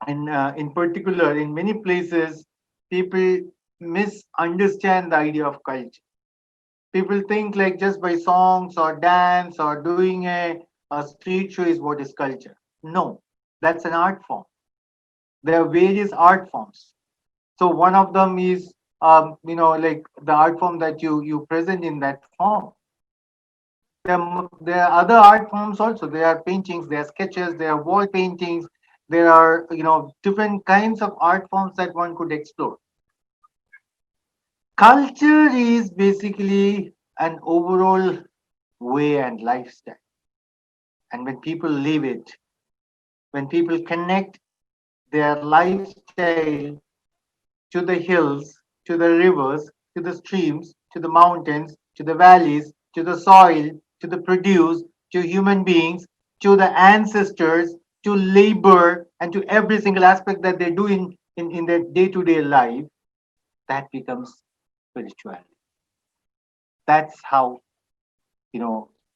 in particular, in many places, people misunderstand the idea of culture. People think like just by songs or dance or doing a street show is what is culture. No, that's an art form. There are various art forms. So one of them is, like the art form that you present in that form. There are other art forms also. There are paintings, there are sketches, there are wall paintings, there are different kinds of art forms that one could explore. Culture is basically an overall way and lifestyle. And when people live it, when people connect their lifestyle to the hills, to the rivers, to the streams, to the mountains, to the valleys, to the soil, to the produce, to human beings, to the ancestors, to labor, and to every single aspect that they do in their day-to-day life, that becomes spirituality. That's how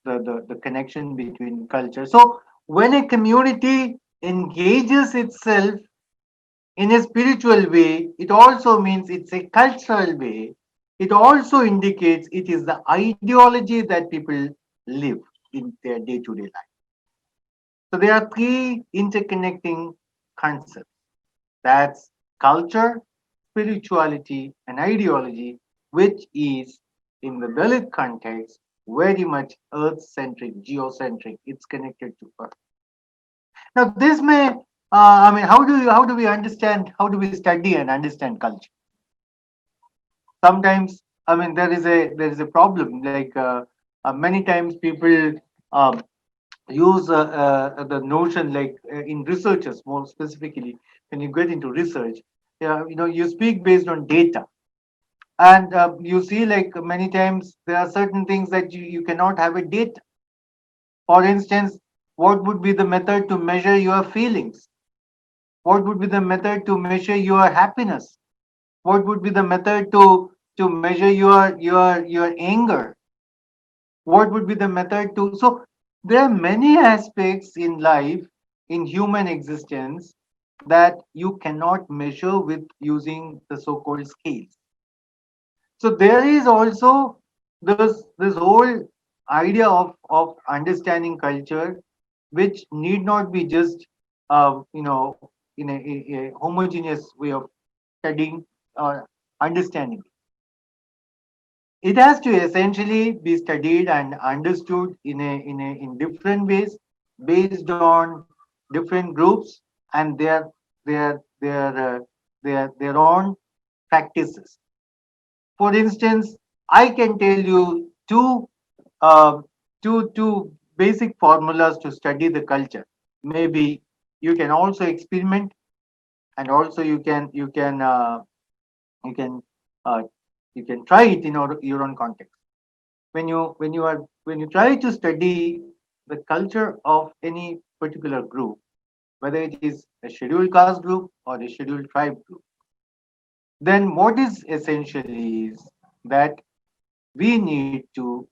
the connection between culture. So when a community engages itself in a spiritual way, it also means it's a cultural way. It also indicates it is the ideology that people live in their day-to-day life. So there are three interconnecting concepts. That's culture, spirituality, and ideology, which is in the Dalit context very much earth-centric, geocentric. It's connected to earth. Now, this may, how do we understand? How do we study and understand culture? Sometimes, there is a problem. Like many times, people um, use the notion, like in researchers more specifically. When you get into research, you speak based on data, and you see, like many times there are certain things that you cannot have a data. For instance, what would be the method to measure your feelings? What would be the method to measure your happiness? What would be the method to measure your anger? What would be the method to? So there are many aspects in life, in human existence, that you cannot measure with using the so-called scales. So there is also this whole idea of understanding culture, which need not be just in a homogeneous way of studying or understanding. It has to essentially be studied and understood in different ways based on different groups and their own practices. For instance, I can tell you uh, two basic formulas to study the culture. Maybe you can also experiment, and also you can uh, you can try it in your own context. When you try to study the culture of any particular group, whether it is a scheduled caste group or a scheduled tribe group, then what is essentially is that we need to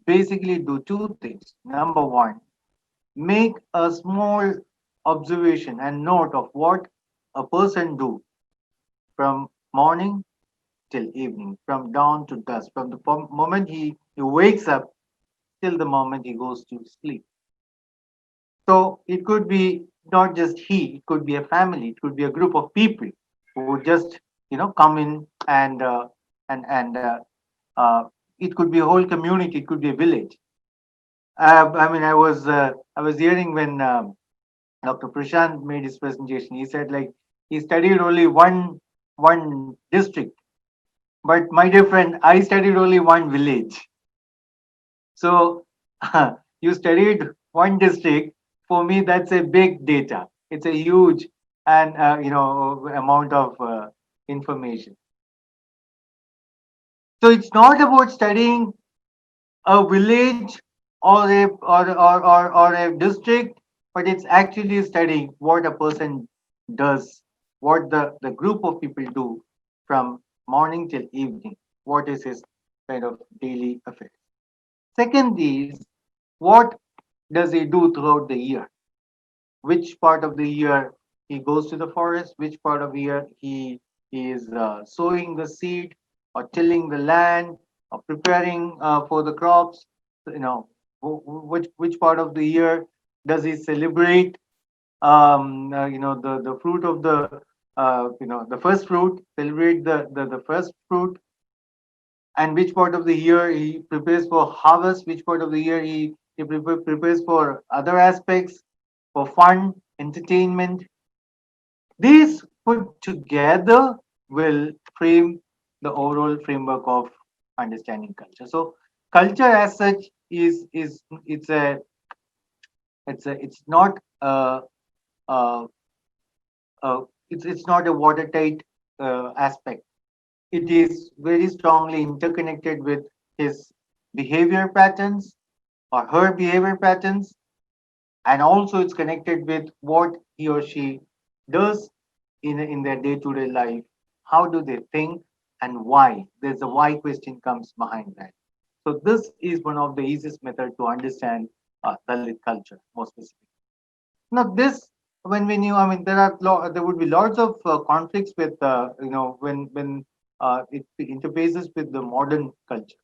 basically do two things. Number one, make a small observation and note of what a person do from morning till evening, from dawn to dusk, from the moment he wakes up till the moment he goes to sleep. So it could be not just he, it could be a family, it could be a group of people who would just come in and uh, it could be a whole community, it could be a village. I was hearing when Dr. Prashant made his presentation. He said like he studied only one district, but my dear friend, I studied only one village. So you studied one district. For me, that's a big data. It's a huge and amount of information. So it's not about studying a village or a district, but it's actually studying what a person does, what the group of people do from morning till evening. What is his kind of daily affairs? Second is what does he do throughout the year? Which part of the year he goes to the forest? Which part of the year he is sowing the seed or tilling the land or preparing for the crops? You know, which part of the year does he celebrate? The fruit of the first fruit, celebrate the first fruit, and which part of the year he prepares for harvest, which part of the year he prepares for other aspects, for fun, entertainment. These put together will frame the overall framework of understanding culture. So culture as such is it's not uh, it's not a watertight aspect. It is very strongly interconnected with his behavior patterns or her behavior patterns, and also it's connected with what he or she does in their day-to-day life. How do they think and why? There's a why question comes behind that. So this is one of the easiest method to understand Dalit culture more specifically. Now this when you there would be lots of conflicts with when it interfaces with the modern culture,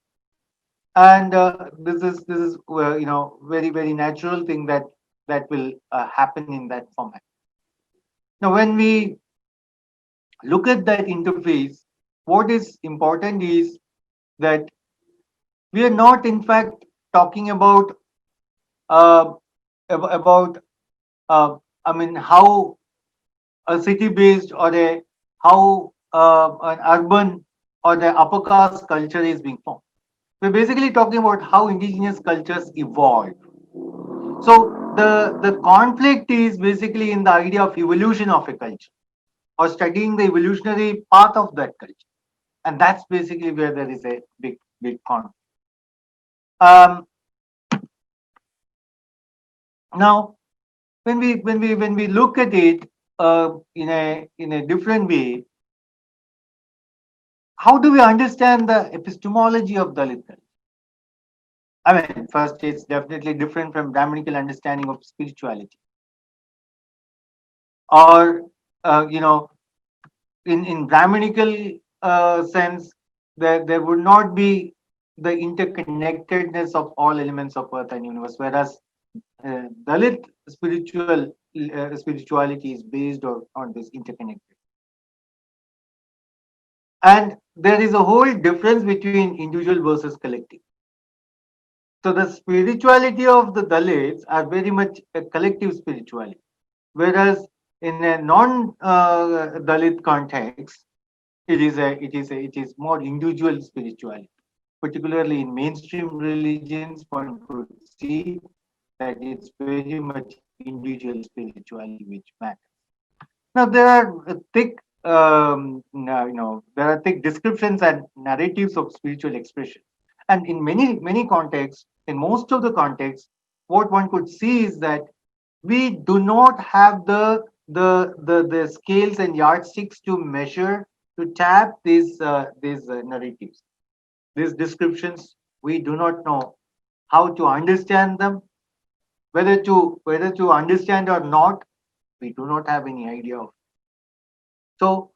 and this is very natural thing that will happen in that format. Now when we look at that interface, what is important is that we are not in fact talking about uh, about how a city based or a how an urban or the upper caste culture is being formed. We're basically talking about how indigenous cultures evolve. So the conflict is basically in the idea of evolution of a culture or studying the evolutionary path of that culture, and that's basically where there is a big conflict. Um, Now, when we look at it in a different way, how do we understand the epistemology of Dalit culture? I mean, first, it's definitely different from Brahminical understanding of spirituality, or in Brahminical sense, there would not be the interconnectedness of all elements of earth and universe, whereas Dalit spirituality is based on this interconnected. And there is a whole difference between individual versus collective. So the spirituality of the Dalits are very much a collective spirituality, whereas in a non-Dalit context, it is more individual spirituality. Particularly in mainstream religions, one could see that it's very much individual spirituality which matters. Now there are there are thick descriptions and narratives of spiritual expression, and in many contexts, in most of the contexts, what one could see is that we do not have the scales and yardsticks to measure, to tap these narratives, these descriptions. We do not know how to understand them, whether to understand or not. We do not have any idea of. So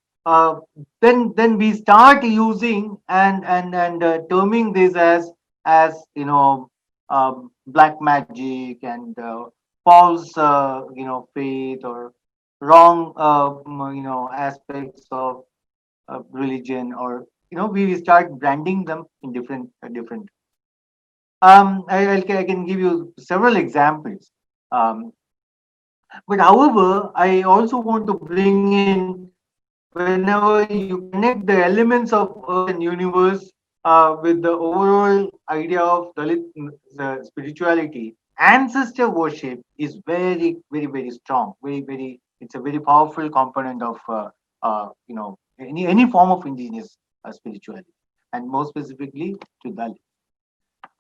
then we start using and terming this as black magic and false faith or wrong aspects of religion, or we start branding them in different. I can give you several examples. But however, I also want to bring in, whenever you connect the elements of earth and universe with the overall idea of Dalit spirituality, ancestor worship is very strong. It's a very powerful component of any form of indigenous spirituality, and more specifically to Dalit.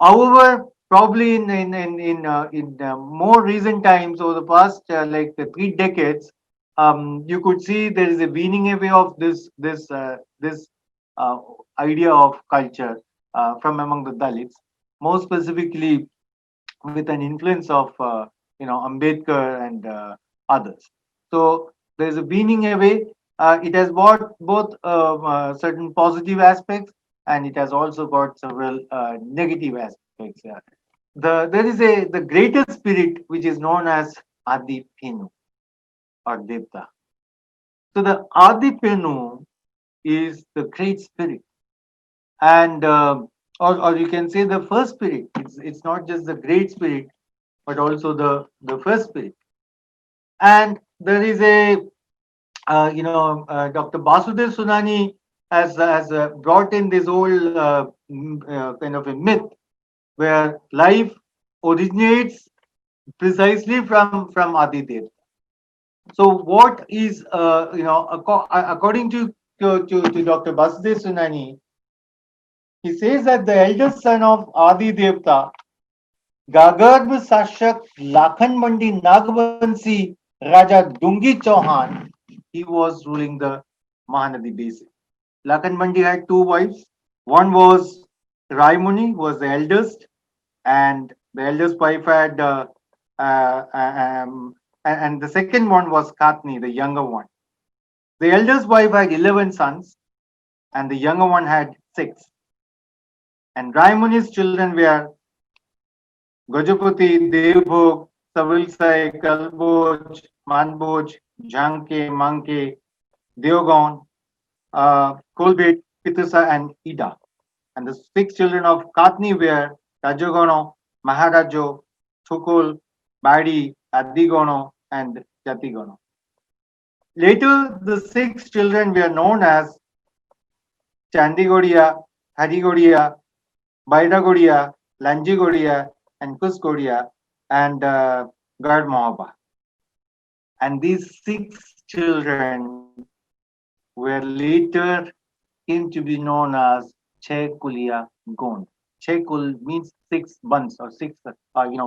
However, probably in more recent times, over the past like 3 decades, you could see there is a weaning away of this uh, idea of culture from among the Dalits, more specifically with an influence of Ambedkar and others. So there is a weaning away. It has brought both certain positive aspects, and it has also got several negative aspects. There is the greater spirit which is known as Adi Pinu or Devta. So the Adi Pinu is the great spirit, and or you can say the first spirit. It's not just the great spirit, but also the first spirit. And there is a Dr. Basudev Sunani has brought in this whole kind of a myth where life originates precisely from Aditya. So what is according to Dr. Basudev Sunani, he says that the eldest son of Adi Devta, Gagarbh Sashak Lakhan Mandi Nagvansi Raja Dungi Chauhan, he was ruling the Mahanadi basin. Lakhan Mandi had two wives. One was Raimuni, was the eldest, and the eldest wife had, and the second one was Katni, the younger one. The eldest wife had 11 sons, and the younger one had 6. And Raimuni's children were Gajapati, Devbhog, Savilsai, Kalboj, Manboj, Janke, Manke, Deogon, Kolbit, Pitasa, and Ida. And the 6 children of Katni were Rajogono, Maharajo, Thukul, Badi, Adigono, and Jatigono. Later, the 6 children were known as Chandigodia, Harigodia, Bairagodia, Lanjigodia, and Kusgodia, and Gard Mohaba. And these 6 children were later came to be known as Chekulia Gond. Chekul means 6 buns or 6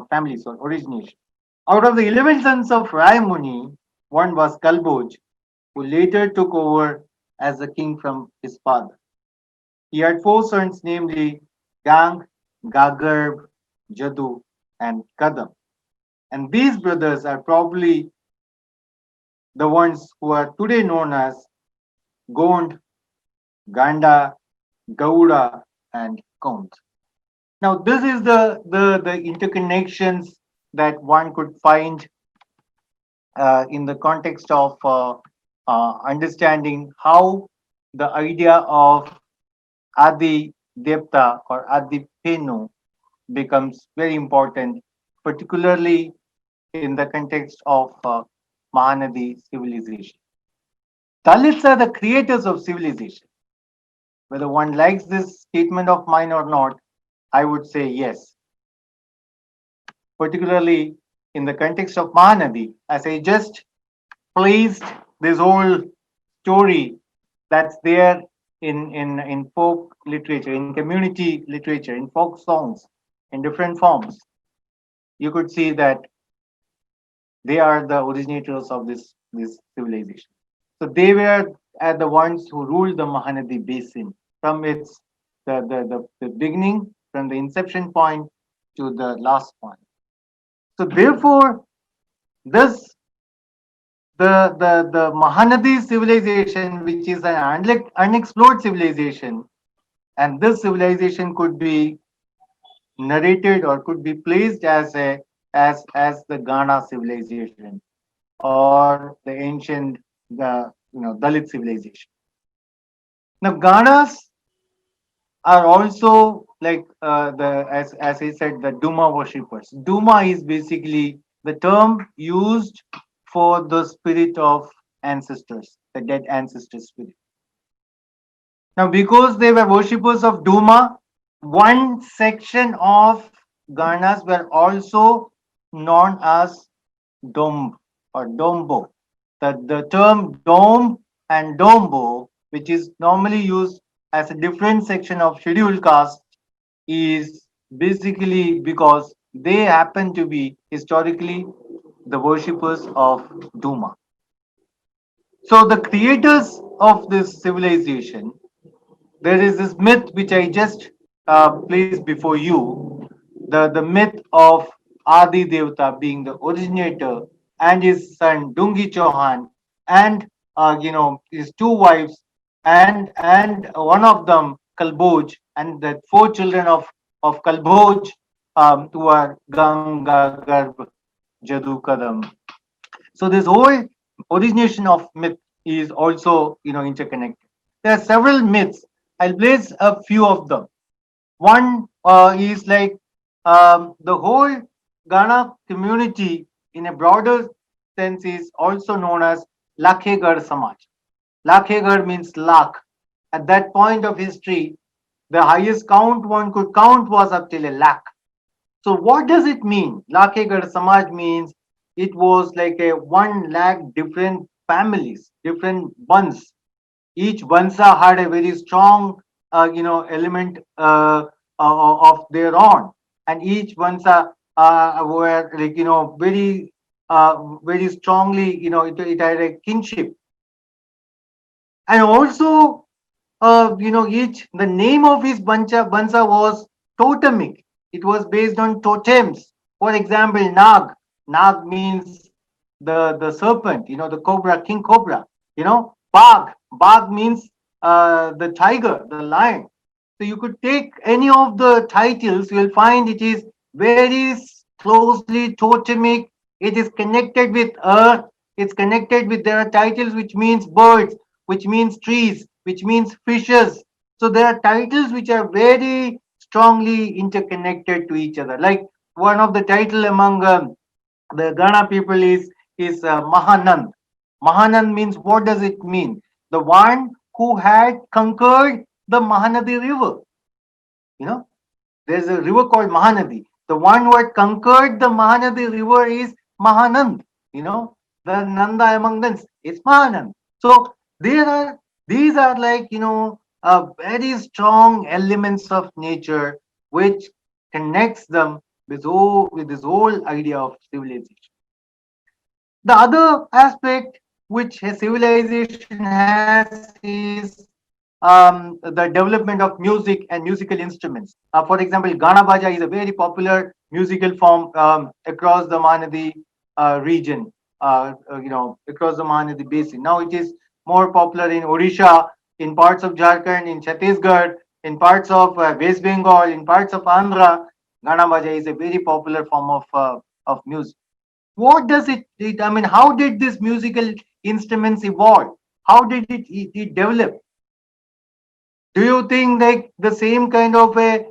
families or origination. Out of the 11 sons of Raimuni, one was Kalboj, who later took over as a king from his father. He had 4 sons, namely Gang, Gagarb, Jadu, and Kadam. And these brothers are probably the ones who are today known as Gond, Ganda, Gauda, and Kond. Now, this is the interconnections that one could find in the context of understanding how the idea of Adi Devta or Adi Penu becomes very important, particularly in the context of Mahanadi civilization. Dalits are the creators of civilization. Whether one likes this statement of mine or not, I would say yes. Particularly in the context of Mahanadi, as I just placed this whole story that's there in folk literature, in community literature, in folk songs, in different forms, you could see that they are the originators of this civilization. So they were the ones who ruled the Mahanadi basin from its the beginning, from the inception point to the last point. So therefore, this the Mahanadi civilization, which is an unexplored civilization, and this civilization could be narrated or could be placed as a as the Ghana civilization or the ancient Dalit civilization. Now Ghanas are also like the as I said, the Duma worshippers. Duma is basically the term used for the spirit of ancestors, the dead ancestor spirit. Now, because they were worshippers of Duma, one section of Ganas were also known as Domb or Dombo. The term Domb and Dombo, which is normally used as a different section of scheduled caste, is basically because they happen to be historically the worshippers of Duma. So the creators of this civilization, there is this myth which I just placed before you, the myth of Adi Devta being the originator and his son Dungi Chauhan and his two wives and one of them Kalboj and the four children of Kalboj who are Ganga Garb Jadu Kadam. So this whole origination of myth is also interconnected. There are several myths. I'll place a few of them. One is like the whole Ghana community in a broader sense is also known as Lakhegar Samaj. Lakhegar means lakh. At that point of history, the highest count one could count was up till a lakh. So what does it mean? Lakhegar Samaj means it was like a 1 lakh different families, different buns. Each bansa had a very strong, element of their own, and each bansa were like very strongly, it had a kinship, and also each the name of his bansa was totemic. It was based on totems. For example, Nag. Nag means the serpent, the cobra, king cobra. Bag. Bag means the tiger, the lion. So you could take any of the titles, you will find it is very closely totemic. It is connected with earth. It's connected with, there are titles which means birds, which means trees, which means fishes. So there are titles which are very strongly interconnected to each other. Like one of the title among the Ghana people is Mahanand. Mahanand means, what does it mean? The one who had conquered the Mahanadi river. There's a river called Mahanadi. The one who had conquered the Mahanadi river is Mahanand. The Nanda among them is Mahanand. So these are like very strong elements of nature which connects them with this whole idea of civilization. The other aspect which a civilization has is the development of music and musical instruments. For example, Gana Baja is a very popular musical form across the Mahanadi region, across the Mahanadi basin. Now it is more popular in Odisha, in parts of Jharkhand, in Chhattisgarh, In parts of West Bengal, in parts of Andhra, Gana Baja is a very popular form of music. What does I mean, how did this musical instruments evolve? How did it develop? Do you think like the same kind of a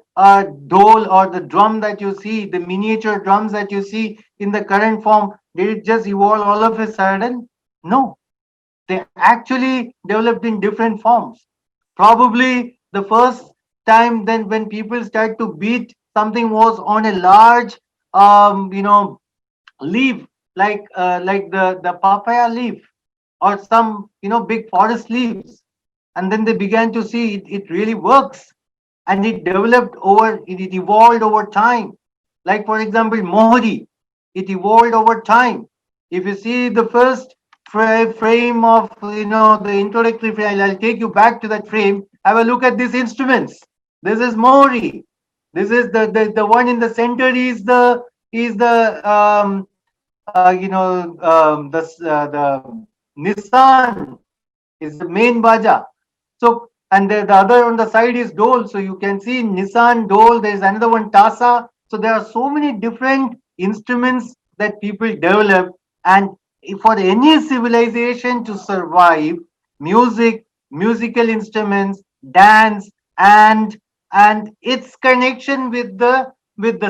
dole or the drum that you see, the miniature drums that you see in the current form, did it just evolve all of a sudden? No, they actually developed in different forms. Probably the first time then when people start to beat something was on a large, leaf, like the papaya leaf or some big forest leaves, and then they began to see it really works, and it developed over it evolved over time. Like for example, mohri, it evolved over time. If you see the first frame of the introductory frame, I'll take you back to that frame. Have a look at these instruments. This is mohri. This is the one in the center is the the Nissan is the main baja. So, and the other on the side is Dole. So you can see Nissan, Dole. There's another one, Tasa. So there are so many different instruments that people develop. And for any civilization to survive, music, musical instruments, dance, and its connection with the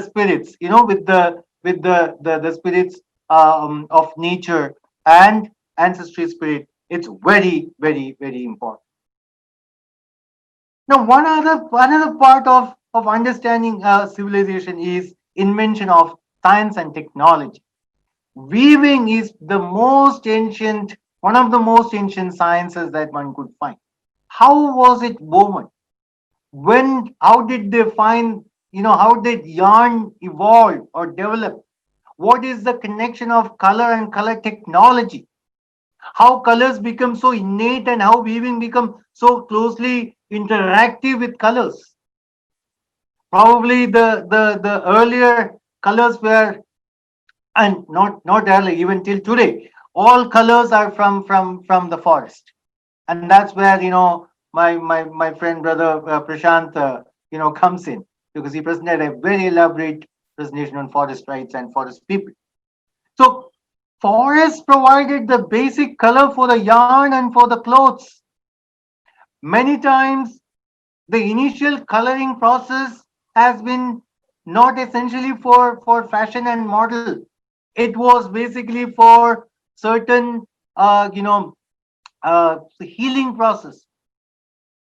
spirits, with the spirits of nature and ancestry spirit. It's very, very, very important. Now, one other part of understanding civilization is invention of science and technology. Weaving is one of the most ancient sciences that one could find. How was it woven? How did they find, how did yarn evolve or develop? What is the connection of color and color technology? How colors become so innate and how weaving become so closely interactive with colors. Probably the earlier colors were, and not early, even till today, all colors are from the forest, and that's where my friend brother Prashant comes in, because he presented a very elaborate presentation on forest rights and forest people. So forests provided the basic color for the yarn and for the clothes. Many times, the initial coloring process has been not essentially for fashion and model. It was basically for certain, healing process.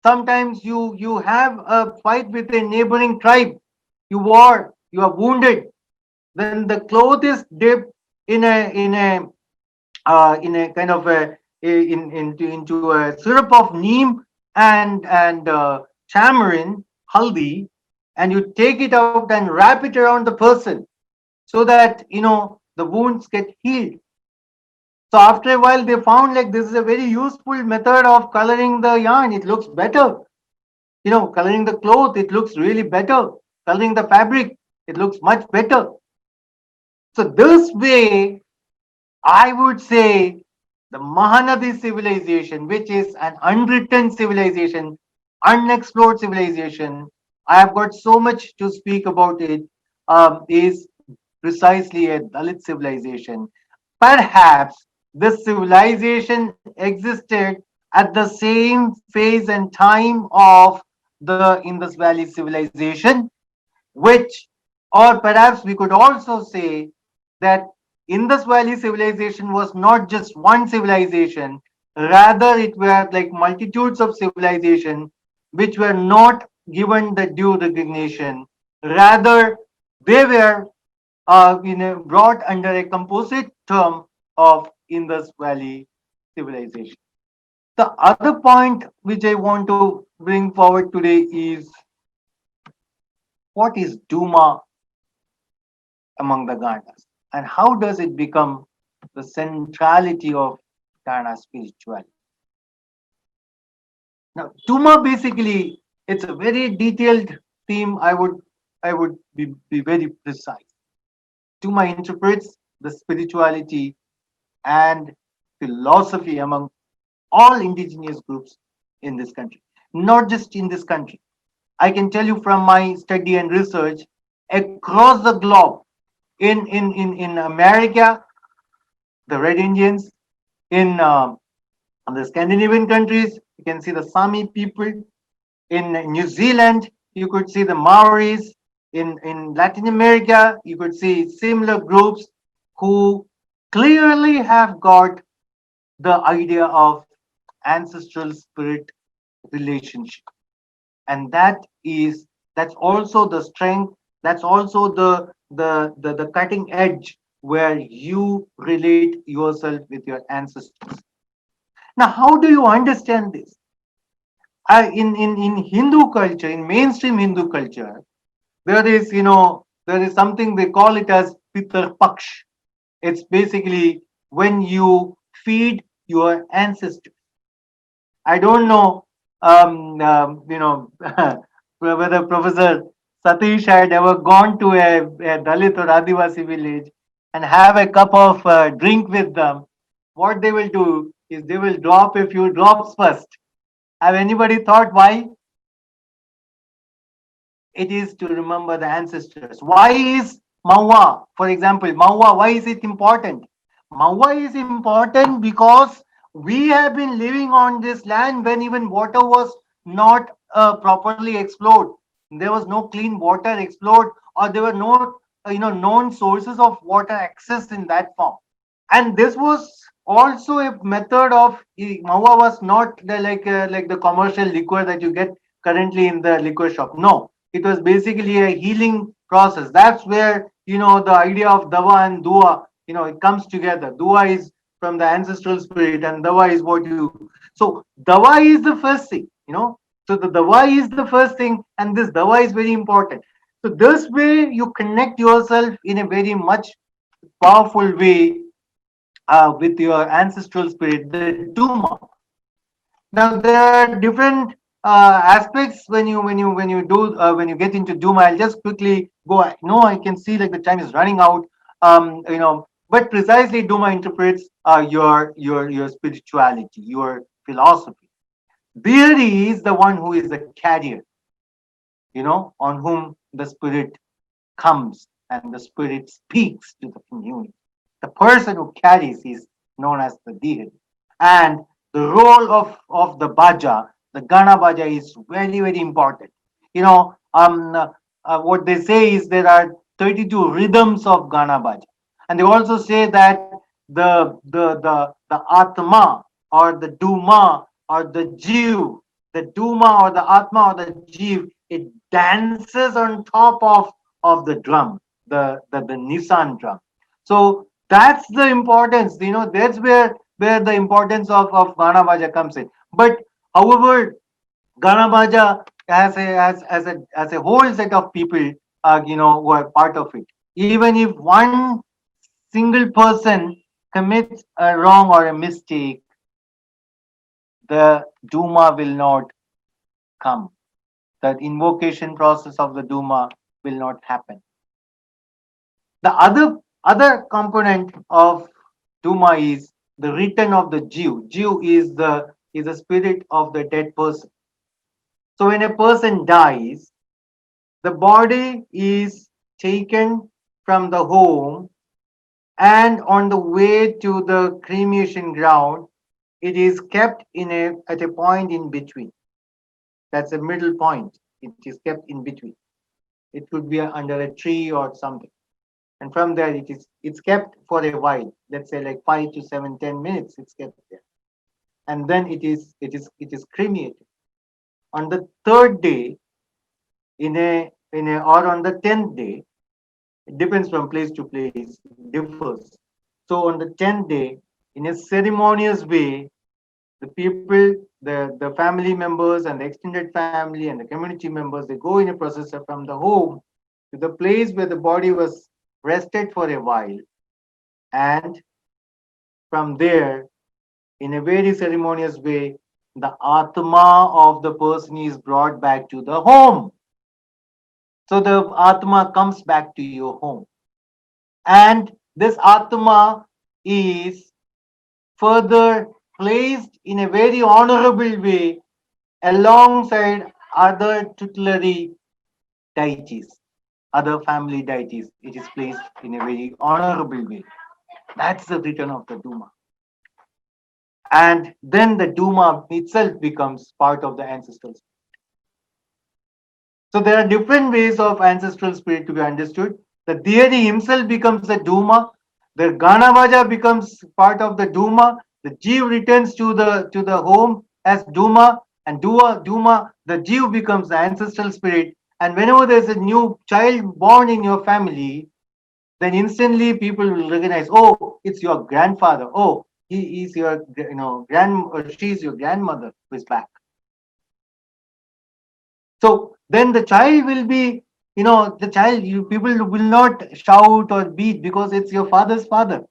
Sometimes you have a fight with a neighboring tribe. You are wounded. Then the cloth is dipped in a kind of into a syrup of neem and tamarind, haldi, and you take it out and wrap it around the person so that the wounds get healed. So after a while, they found like this is a very useful method of coloring the yarn. It looks better. Coloring the cloth, it looks really better. Coloring the fabric, it looks much better. So this way, I would say the Mahanadi civilization, which is an unwritten civilization, unexplored civilization, I have got so much to speak about it, is precisely a Dalit civilization. Perhaps this civilization existed at the same phase and time of the Indus Valley civilization, which, or perhaps we could also say that Indus Valley civilization was not just one civilization, rather it were like multitudes of civilization which were not given the due recognition. Rather, they were brought under a composite term of Indus Valley civilization. The other point which I want to bring forward today is, what is Duma among the Gandas, and how does it become the centrality of Gana spirituality? Now, Duma basically, it's a very detailed theme. I would be very precise. Duma interprets the spirituality and philosophy among all indigenous groups in this country, not just in this country. I can tell you from my study and research across the globe, in America, the Red Indians, in the Scandinavian countries, you can see the Sami people. In New Zealand, you could see the Maoris. In Latin America, you could see similar groups who clearly have got the idea of ancestral spirit relationship. And that's also the strength, that's also the cutting edge where you relate yourself with your ancestors. Now, how do you understand this? In Hindu culture, in mainstream Hindu culture, there is something they call it as Pitar Paksh. It's basically when you feed your ancestors. I don't know, whether Professor Satish had ever gone to a Dalit or Adivasi village and have a cup of drink with them. What they will do is they will drop a few drops first. Have anybody thought why? It is to remember the ancestors. Why is Mawa, for example, Mawa, why is it important? Mawa is important because we have been living on this land when even water was not properly explored. There was no clean water explored, or there were no known sources of water access in that form. And this was also a method of Mawa was not like the commercial liquor that you get currently in the liquor shop. No, it was basically a healing process. That's where the idea of dawa and dua, it comes together. Dua is from the ancestral spirit, and dawa is what you. So dawa is the first thing, So the dawa is the first thing, and this dawa is very important. So this way you connect yourself in a very much powerful way with your ancestral spirit, the Duma. Now there are different aspects when you get into Duma. I'll just quickly go. I can see like the time is running out. But precisely Duma interprets your spirituality, your philosophy. Deity is the one who is the carrier, on whom the spirit comes and the spirit speaks to the community. The person who carries is known as the deity. And the role of the baja, the Gana baja, is very, very important. What they say is there are 32 rhythms of Gana baja. And they also say that the Atma or the Duma or the Jiv, the Duma or the Atma or the Jiv, it dances on top of the drum, the Nisan drum. So that's the importance, that's where the importance of Gana Baja comes in. But however, Gana Baja as a whole set of people, who are part of it. Even if one single person commits a wrong or a mistake, the Duma will not come. The invocation process of the Duma will not happen. The other component of Duma is the return of the Jiv. Jiv is the spirit of the dead person. So when a person dies, the body is taken from the home, and on the way to the cremation ground, it is kept at a point in between. That's a middle point. It is kept in between. It could be under a tree or something. And from there it's kept for a while, let's say like 5 to 7, 10 minutes, it's kept there. And then it is cremated. On the third day, or on the 10th day, it depends from place to place, it differs. So on the 10th day, in a ceremonious way, the people, the family members and the extended family and the community members, they go in a processor from the home to the place where the body was rested for a while, and from there, in a very ceremonious way, the Atma of the person is brought back to the home. So the Atma comes back to your home. And this Atma is further placed in a very honorable way alongside other tutelary deities, other family deities. It is placed in a very honorable way. That's the return of the Duma. And then the Duma itself becomes part of the ancestral spirit. So there are different ways of ancestral spirit to be understood. The deity himself becomes the Duma. The Ganavaja becomes part of the Duma. The Jeev returns to the home as Duma, and Duma, the Jeev becomes the ancestral spirit. And whenever there's a new child born in your family, then instantly people will recognize, oh, it's your grandfather. Oh, he is your, or she's your grandmother who is back. So then the child will be, people will not shout or beat because it's your father's father.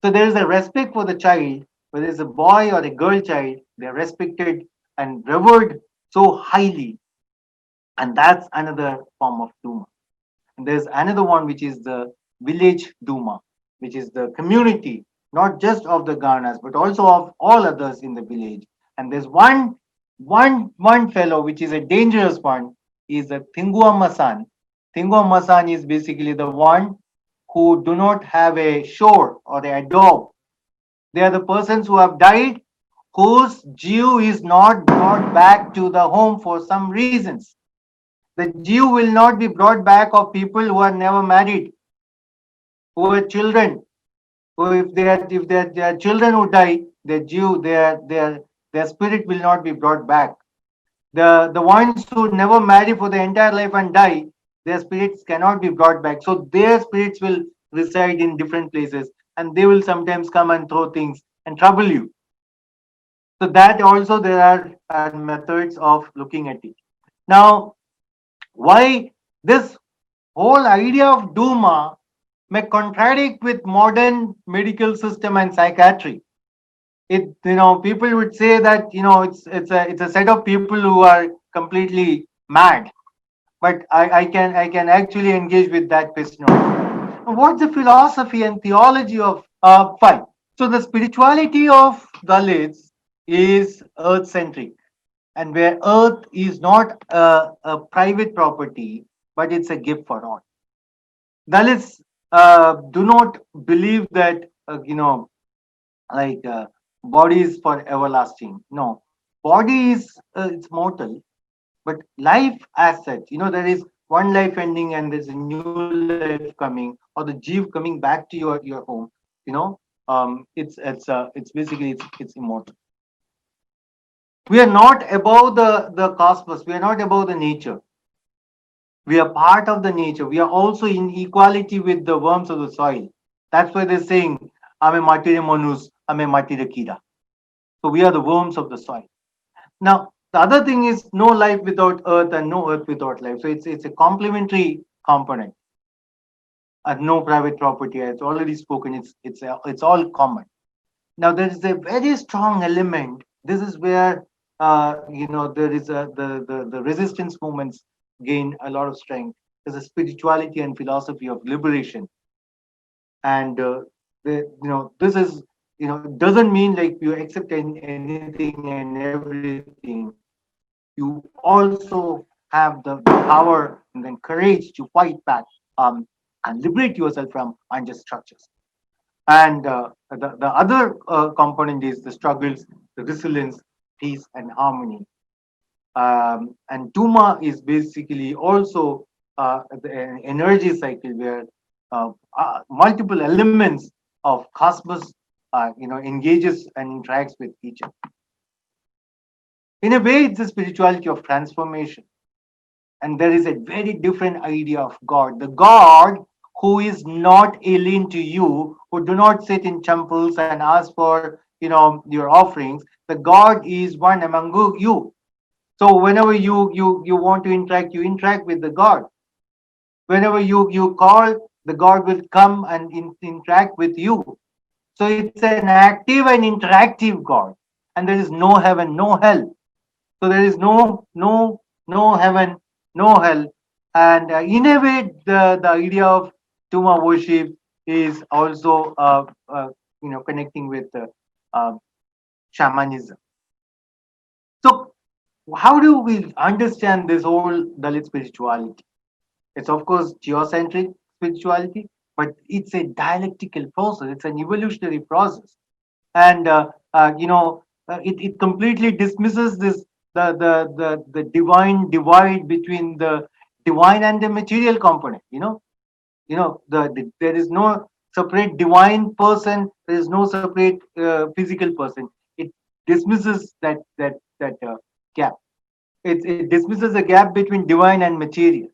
So there is a respect for the child, whether it's a boy or a girl child, they're respected and revered so highly. And that's another form of Duma. And there's another one which is the village Duma, which is the community, not just of the Ganas, but also of all others in the village. And there's one fellow which is a dangerous one, is the Thingua Masan. Thingua Masan is basically the one who do not have a shore or a adobe. They are the persons who have died, whose Jew is not brought back to the home for some reasons. The Jew will not be brought back of people who are never married, who are children. Who, if they are children who die, the Jew, their spirit will not be brought back. The ones who never marry for the entire life and die, their spirits cannot be brought back. So their spirits will reside in different places, and they will sometimes come and throw things and trouble you. So that also there are methods of looking at it. Now, why this whole idea of Duma may contradict with modern medical system and psychiatry. People would say that it's a set of people who are completely mad. But I can actually engage with that question. What's the philosophy and theology of fine? So the spirituality of Dalits is earth centric, and where earth is not a private property, but it's a gift for all. Dalits do not believe that body is for everlasting. No, body is it's mortal, but life as such, there is one life ending and there's a new life coming, or the Jeev coming back to your home. It's basically it's immortal. We are not above the cosmos. We are not above the nature. We are part of the nature. We are also in equality with the worms of the soil. That's why they're saying, Ame matire monus, ame matire kira. So we are the worms of the soil. Now, the other thing is no life without earth and no earth without life. So it's a complementary component. And no private property. It's already spoken. It's all common. Now there is a very strong element. This is where there is the resistance movements gain a lot of strength. There's a spirituality and philosophy of liberation, and this is doesn't mean like you accept anything and everything. You also have the power and then courage to fight back and liberate yourself from unjust structures. And the other component is the struggles, the resilience, peace, and harmony. And Duma is basically also the energy cycle where multiple elements of cosmos engages and interacts with each other. In a way, it's a spirituality of transformation. And there is a very different idea of God. The God who is not alien to you, who do not sit in temples and ask for your offerings. The God is one among you. So whenever you want to interact, you interact with the God. Whenever you call, the God will come and interact with you. So it's an active and interactive God, and there is no heaven, no hell. So there is no heaven, no hell, and in a way, the idea of Duma worship is also connecting with shamanism. So how do we understand this whole Dalit spirituality? It's of course geocentric spirituality, but it's a dialectical process. It's an evolutionary process, and it completely dismisses this the divine divide between the divine and the material component. There is no separate divine person. There is no separate physical person. It dismisses that gap. It dismisses the gap between divine and material.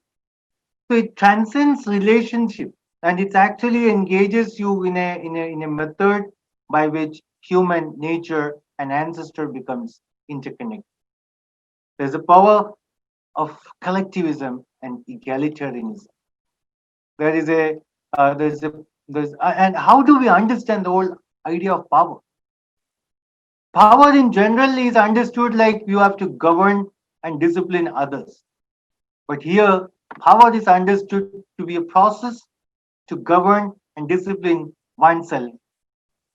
So it transcends relationship, and it actually engages you in a method by which human nature and ancestor becomes interconnected. There's a power of collectivism and egalitarianism. There is a and how do we understand the whole idea of power? Power in general is understood like you have to govern and discipline others. But here, power is understood to be a process to govern and discipline oneself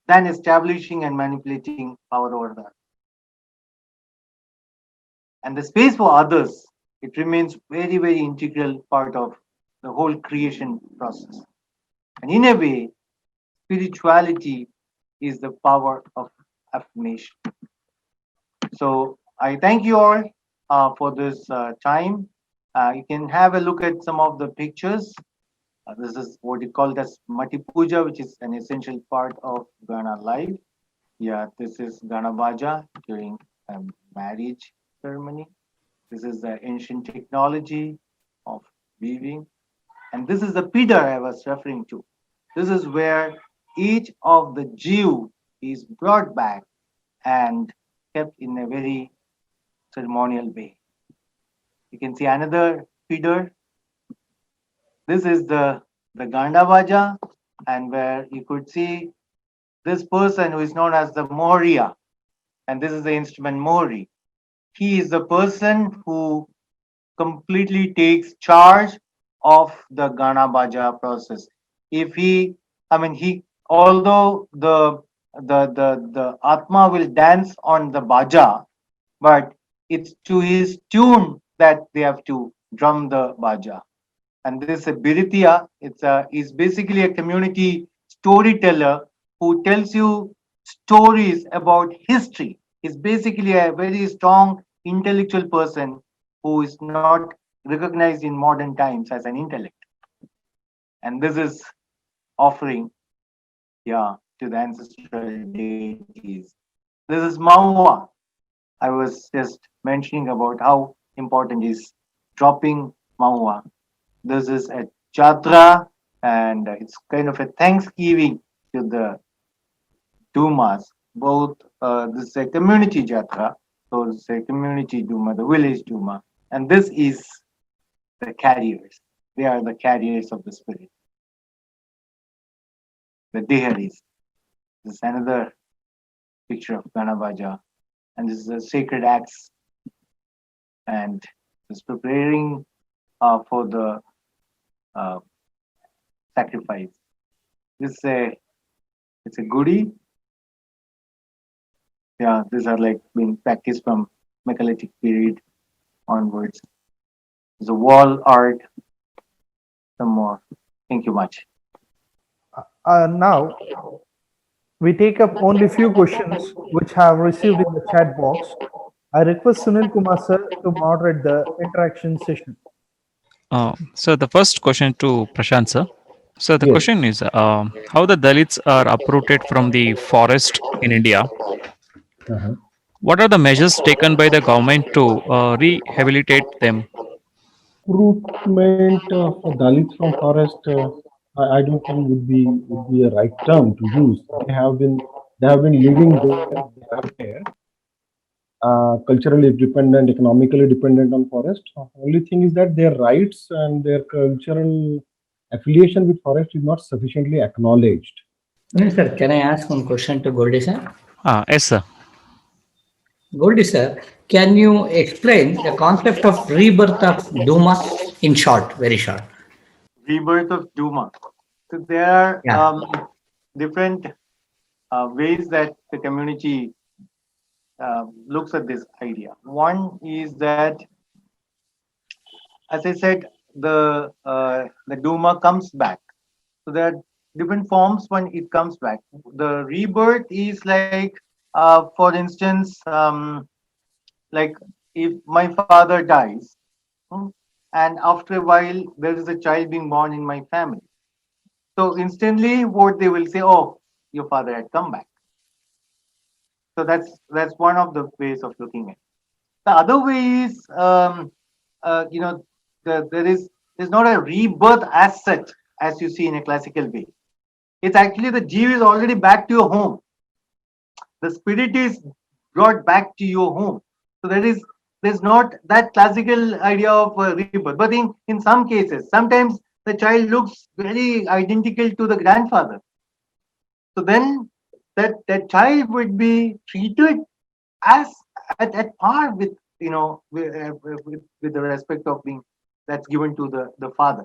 than establishing and manipulating power over that. And the space for others, it remains very, very integral part of the whole creation process. And in a way, spirituality is the power of affirmation. So I thank you all for this time. You can have a look at some of the pictures. This is what you call as Mati Puja, which is an essential part of Gana life. Yeah, this is Gana Baja during marriage ceremony. This is the ancient technology of weaving. And this is the Pidar I was referring to. This is where each of the Jew is brought back and kept in a very ceremonial way. You can see another Pidar. This is the Ganda Baja, and where you could see this person who is known as the Moria, and this is the instrument Mori. He is the person who completely takes charge of the Gana Baja process. If he, although the Atma will dance on the Baja, but it's to his tune that they have to drum the Baja. And this Biritia, is basically a community storyteller who tells you stories about history. He's basically a very strong intellectual person who is not recognized in modern times as an intellect. And this is offering, to the ancestral deities. This is Maua. I was just mentioning about how important is dropping Maua. This is a Jatra, and it's kind of a thanksgiving to the Dumas. Both this is a community Jatra, so it's a community Duma, the village Duma, and this is the carriers. They are the carriers of the spirit, the Deharis. This is another picture of Ganabaja, and this is a sacred axe, and it's preparing for the sacrifice. It's a goodie. Yeah, these are like being practiced from Megalithic period onwards. There's a wall art, some more. Thank you much. Now, we take up only few questions which have received in the chat box. I request Sunil Kumar sir to moderate the interaction session. So the first question to Prashant sir. So the Yes. question is how the Dalits are uprooted from the forest in India. What are the measures taken by the government to rehabilitate them? Uprootment for Dalits from forest, I don't think would be a right term to use. They have been living there, culturally dependent, economically dependent on forest. Only thing is that their rights and their cultural affiliation with forest is not sufficiently acknowledged. Sir, can I ask one question to Goldie sir? Yes sir. Goldie sir, can you explain the concept of rebirth of Duma in short, very short? Rebirth of Duma. So there are different ways that the community looks at this idea. One is that, as I said, the Duma comes back. So there are different forms when it comes back. The rebirth is like, for instance, like if my father dies, hmm, and after a while there is a child being born in my family. So instantly, what they will say, "Oh, your father had come back." So that's one of the ways of looking at it. The other way is, there's not a rebirth as such as you see in a classical way. It's actually the jeev is already back to your home. The spirit is brought back to your home. So there's not that classical idea of rebirth. But in some cases, sometimes the child looks very identical to the grandfather. So then that child would be treated as at par with, with the respect of being that's given to the father.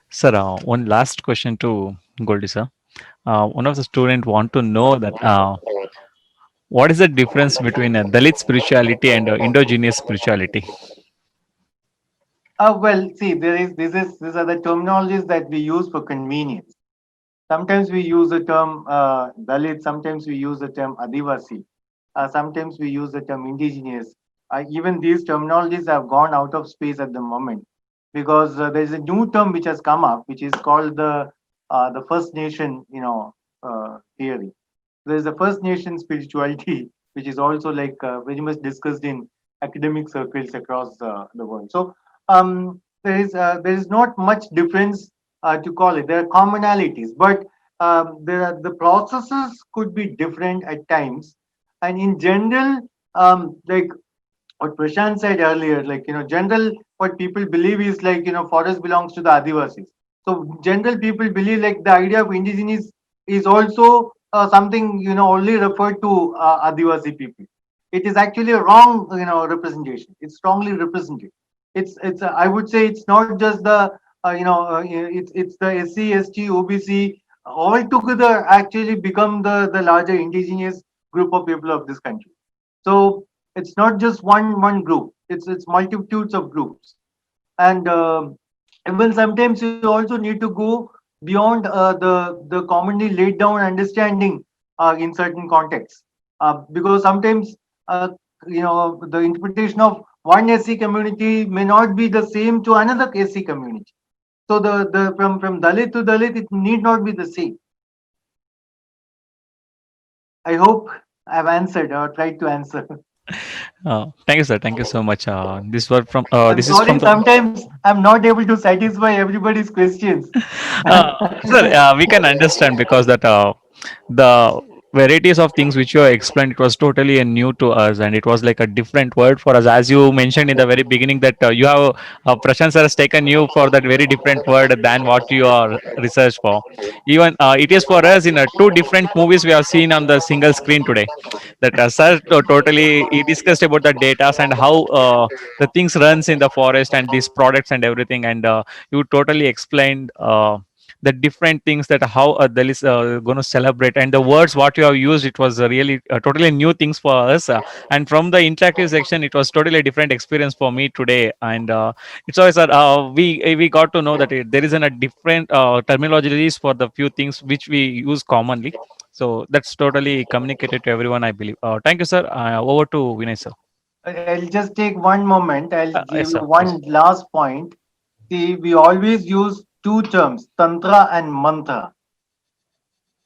Sir, one last question to Goldie sir. One of the student want to know that what is the difference between Dalit spirituality and endogenous spirituality? Well, see, these are the terminologies that we use for convenience. Sometimes we use the term Dalit, sometimes we use the term Adivasi, sometimes we use the term indigenous. Even these terminologies have gone out of space at the moment, because there is a new term which has come up, which is called the First Nation, theory. There is a First Nation spirituality, which is also like very much discussed in academic circles across the world. So there is not much difference to call it. There are commonalities, but the processes could be different at times. And in general, like what Prashant said earlier, like, general, what people believe is like, forest belongs to the Adivasis. So general people believe like the idea of indigenous is also something, only referred to Adivasi people. It is actually a wrong, representation. It's strongly represented. I would say it's not just the, it's the SC, ST, OBC all together actually become the larger indigenous group of people of this country. So it's not just one group. It's multitudes of groups, and even sometimes you also need to go beyond the commonly laid down understanding in certain contexts, because sometimes the interpretation of one SC community may not be the same to another SC community. So the from Dalit to Dalit, it need not be the same. I hope I've answered or tried to answer. Thank you, sir. Thank you so much. This was from I'm this is from sorry, the sometimes I'm not able to satisfy everybody's questions. sir. We can understand because that the varieties of things which you have explained, it was totally new to us, and it was like a different word for us. As you mentioned in the very beginning that you have Prashant sir has taken you for that very different word than what you are research for. Even it is for us in two different movies we have seen on the single screen today. That sir totally he discussed about the data and how the things runs in the forest and these products and everything, and you totally explained the different things that how Dal is going to celebrate, and the words what you have used, it was really totally new things for us, and from the interactive section it was totally different experience for me today. And it's always we got to know that there is a different terminologies for the few things which we use commonly. So that's totally communicated to everyone, I believe. Thank you, sir. Over to Vinay, sir. I'll just take one moment. I'll give Yes, you sir. Please. one last point. See, we always use two terms, tantra and mantra.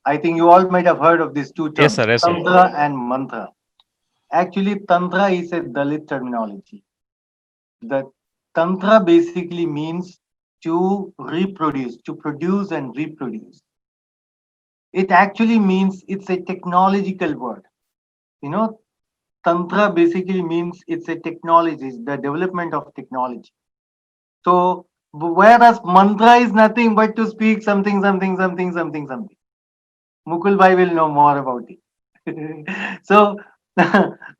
I think you all might have heard of these two Yes, terms, sir. Yes, sir. tantra and mantra. Actually, tantra is a Dalit terminology. The tantra basically means to reproduce, to produce and reproduce. It actually means it's a technological word. You know, tantra basically means it's a technology, the development of technology. So whereas mantra is nothing but to speak something, something, something, something, something. Mukul Bhai will know more about it. So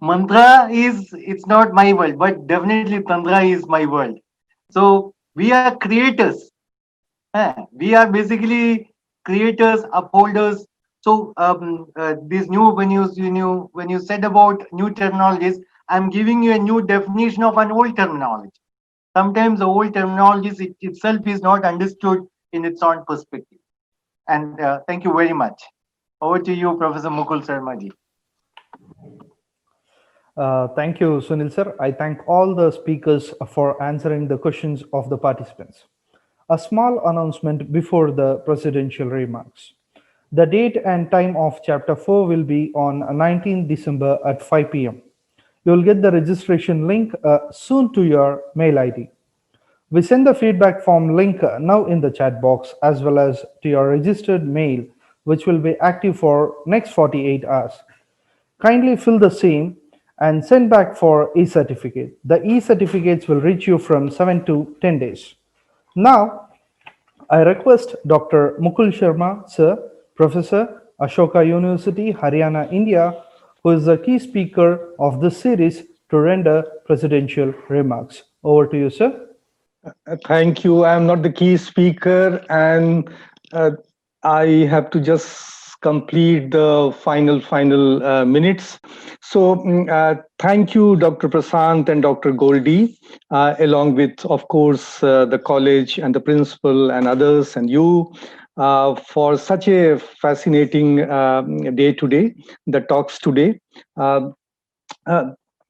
mantra is, it's not my world, but definitely tantra is my world. So we are creators. We are basically creators, upholders So these new, when you said about new terminologies, I'm giving you a new definition of an old terminology. Sometimes the old terminologies itself is not understood in its own perspective. And thank you very much. Over to you, Professor Mukul Sharma ji. Thank you, Sunil sir. I thank all the speakers for answering the questions of the participants. A small announcement before the presidential remarks. The date and time of Chapter 4 will be on 19 December at 5 p.m. You will get the registration link soon to your mail ID. We send the feedback form link now in the chat box as well as to your registered mail, which will be active for next 48 hours. Kindly fill the same and send back for e-certificate. The e-certificates will reach you from 7 to 10 days. Now, I request Dr. Mukul Sharma, sir, Professor, Ashoka University, Haryana, India, who is the key speaker of this series, to render presidential remarks. Over to you, sir. Thank you. I am not the key speaker, and I have to just complete the final minutes. So thank you, Dr. Prasant and Dr. Goldie, along with, of course, the college and the principal and others and you, for such a fascinating day today, the talks today.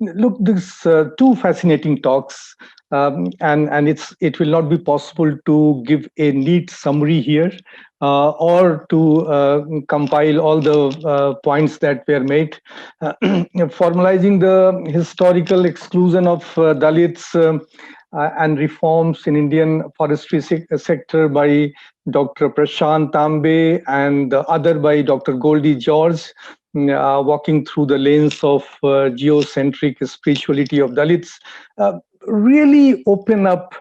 Look, these two fascinating talks, and it will not be possible to give a neat summary here or to compile all the points that were made. Formalizing the historical exclusion of Dalits and reforms in Indian forestry sector by Dr. Prashant Tambe and the other by Dr. Goldie George, walking through the lens of geocentric spirituality of Dalits, really open up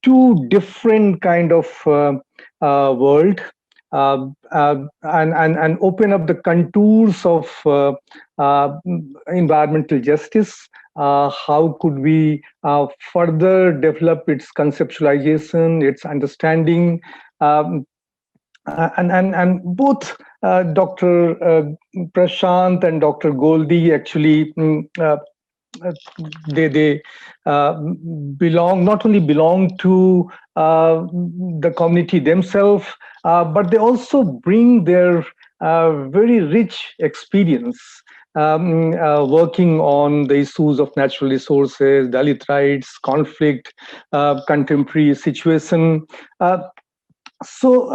two different kind of world, and open up the contours of environmental justice. How could we further develop its conceptualization, its understanding, and both Dr. Prashant and Dr. Goldie actually they not only belong to the community themselves, but they also bring their very rich experience working on the issues of natural resources, Dalit rights, conflict, contemporary situation. So,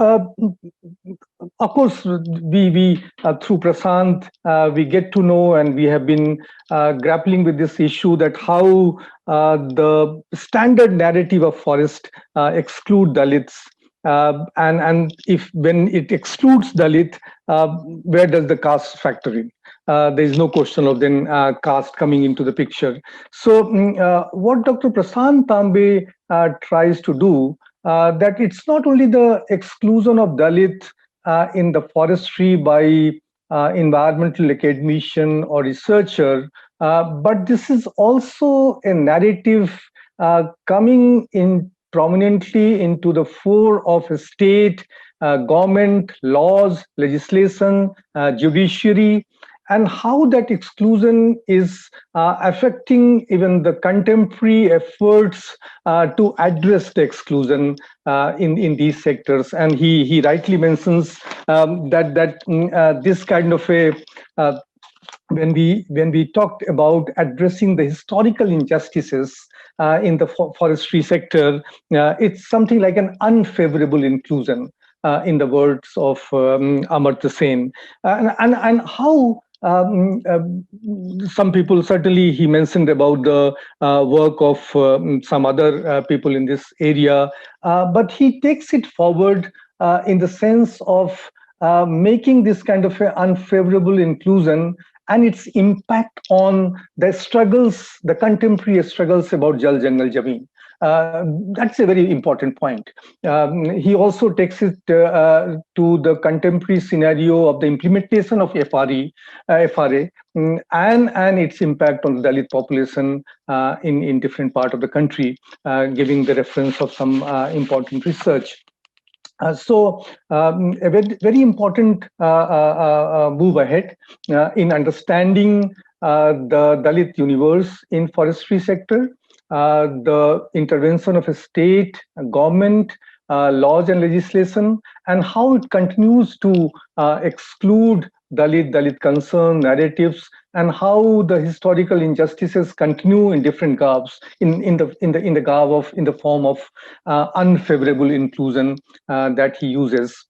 of course, we through Prasant, we get to know, and we have been grappling with this issue that how the standard narrative of forest exclude Dalits, and if when it excludes Dalit, where does the caste factor in? There is no question of then caste coming into the picture. So, what Dr. Prasant Tambe tries to do. That it's not only the exclusion of Dalit in the forestry by environmental academician or researcher, but this is also a narrative coming in prominently into the fore of state, government, laws, legislation, judiciary, and how that exclusion is affecting even the contemporary efforts to address the exclusion in these sectors. And he rightly mentions that this kind of a when we talked about addressing the historical injustices in the forestry sector, it's something like an unfavorable inclusion, in the words of Amartya Sen, and how. Some people, certainly he mentioned about the work of some other people in this area, but he takes it forward in the sense of making this kind of an unfavorable inclusion and its impact on the struggles, the contemporary struggles about Jal Jangal Jameen. That's a very important point. He also takes it to the contemporary scenario of the implementation of FRA, and its impact on the Dalit population in different part of the country, giving the reference of some important research. A very important move ahead in understanding the Dalit universe in forestry sector, the intervention of a state, a government, laws and legislation, and how it continues to exclude Dalit concern narratives, and how the historical injustices continue in different garbs, in the garb of, in the form of unfavorable inclusion that he uses.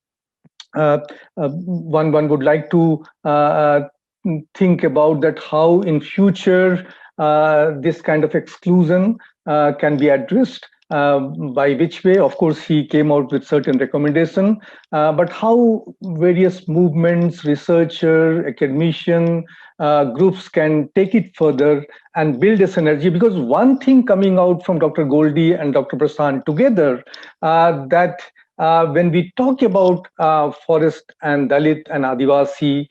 One would like to think about that, how in future this kind of exclusion can be addressed. By which way? Of course, he came out with certain recommendation, but how various movements, researcher, academician groups can take it further and build a synergy. Because one thing coming out from Dr. Goldie and Dr. Prasad together, that when we talk about forest and Dalit and Adivasi,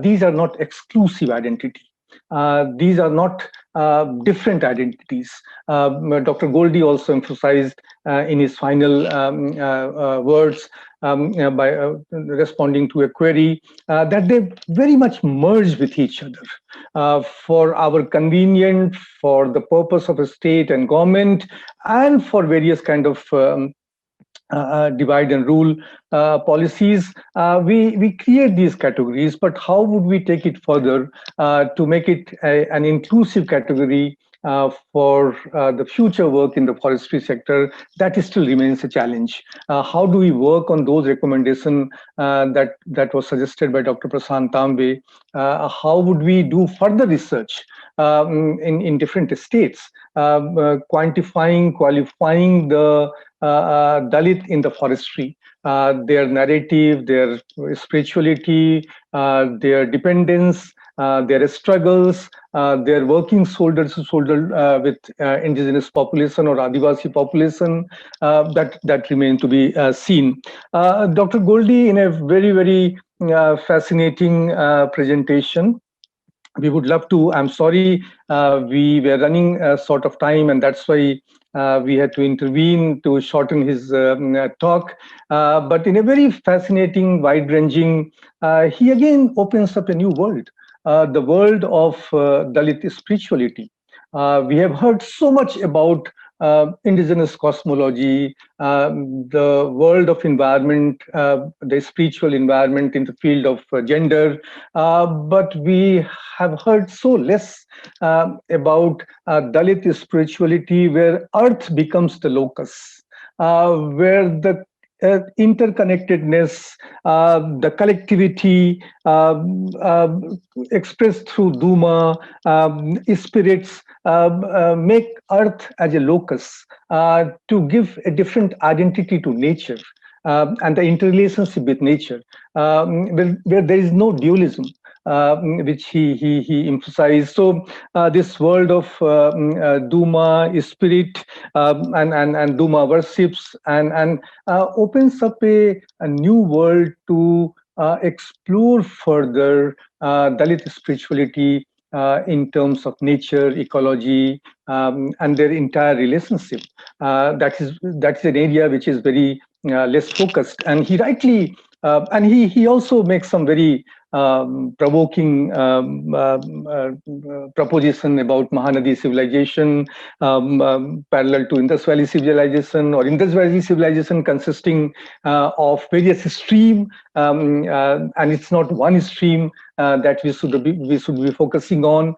these are not exclusive identity. These are not different identities. Dr. Goldie also emphasized in his final words by responding to a query that they very much merge with each other for our convenience, for the purpose of a state and government, and for various kind of divide and rule policies. We create these categories, but how would we take it further to make it an inclusive category for the future work in the forestry sector? That still remains a challenge. How do we work on those recommendations that was suggested by Dr. Prasad Tambe? How would we do further research in different states, quantifying, qualifying the Dalit in the forestry, their narrative, their spirituality, their dependence, their struggles, their working shoulder to shoulder with indigenous population or Adivasi population, that remain to be seen. Dr. Goldie, in a very fascinating presentation. We would love to. I'm sorry, we were running short of time, and that's why we had to intervene to shorten his talk. But in a very fascinating, wide-ranging, he again opens up a new world, the world of Dalit spirituality. We have heard so much about indigenous cosmology, the world of environment, the spiritual environment in the field of gender, but we have heard so less about Dalit spirituality, where earth becomes the locus, where the interconnectedness, the collectivity expressed through Duma, spirits make earth as a locus to give a different identity to nature and the interrelationship with nature, where there is no dualism. Which he emphasized. So this world of Duma spirit and Duma worships and opens up a new world to explore further Dalit spirituality in terms of nature, ecology, and their entire relationship. That's an area which is very less focused. And he rightly, and he also makes some very provoking proposition about Mahanadi civilization, parallel to Indus Valley civilization, or Indus Valley civilization consisting of various streams, and it's not one stream that we should be focusing on.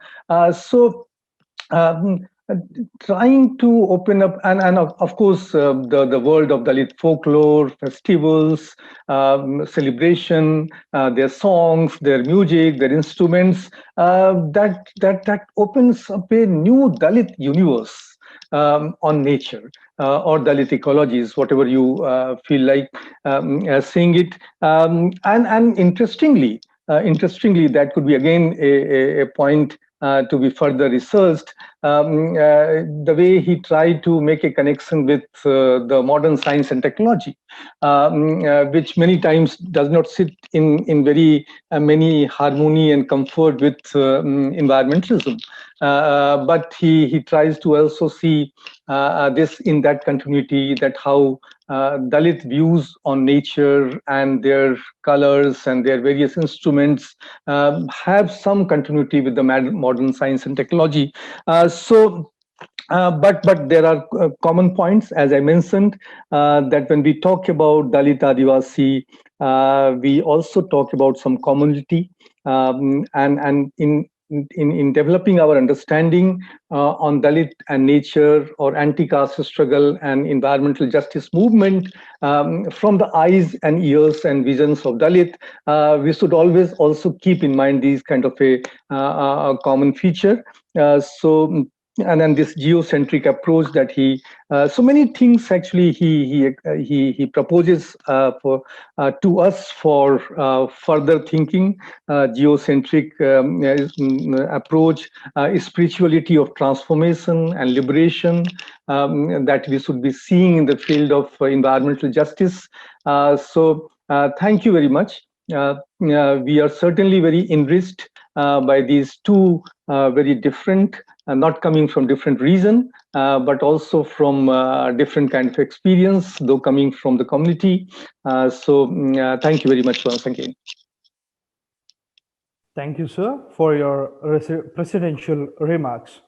Trying to open up, and of course the world of Dalit folklore, festivals, celebration, their songs, their music, their instruments, that opens up a new Dalit universe on nature or Dalit ecologies, whatever you feel like seeing it. And interestingly, that could be again a point to be further researched. the way he tried to make a connection with the modern science and technology, which many times does not sit in very many harmony and comfort with environmentalism. But he tries to also see this in that continuity, that how Dalit views on nature and their colors and their various instruments have some continuity with the modern science and technology. But there are common points, as I mentioned, that when we talk about Dalit Adivasi, we also talk about some commonality, and in developing our understanding on Dalit and nature, or anti-caste struggle and environmental justice movement from the eyes and ears and visions of Dalit, we should always also keep in mind these kind of a common feature. And then this geocentric approach that he, so many things actually he proposes for to us for further thinking. Geocentric approach, spirituality of transformation and liberation that we should be seeing in the field of environmental justice. Thank you very much. We are certainly very enriched by these two very different, not coming from different region, but also from different kind of experience, though coming from the community. Thank you very much once again. Thank you, sir, for your presidential remarks.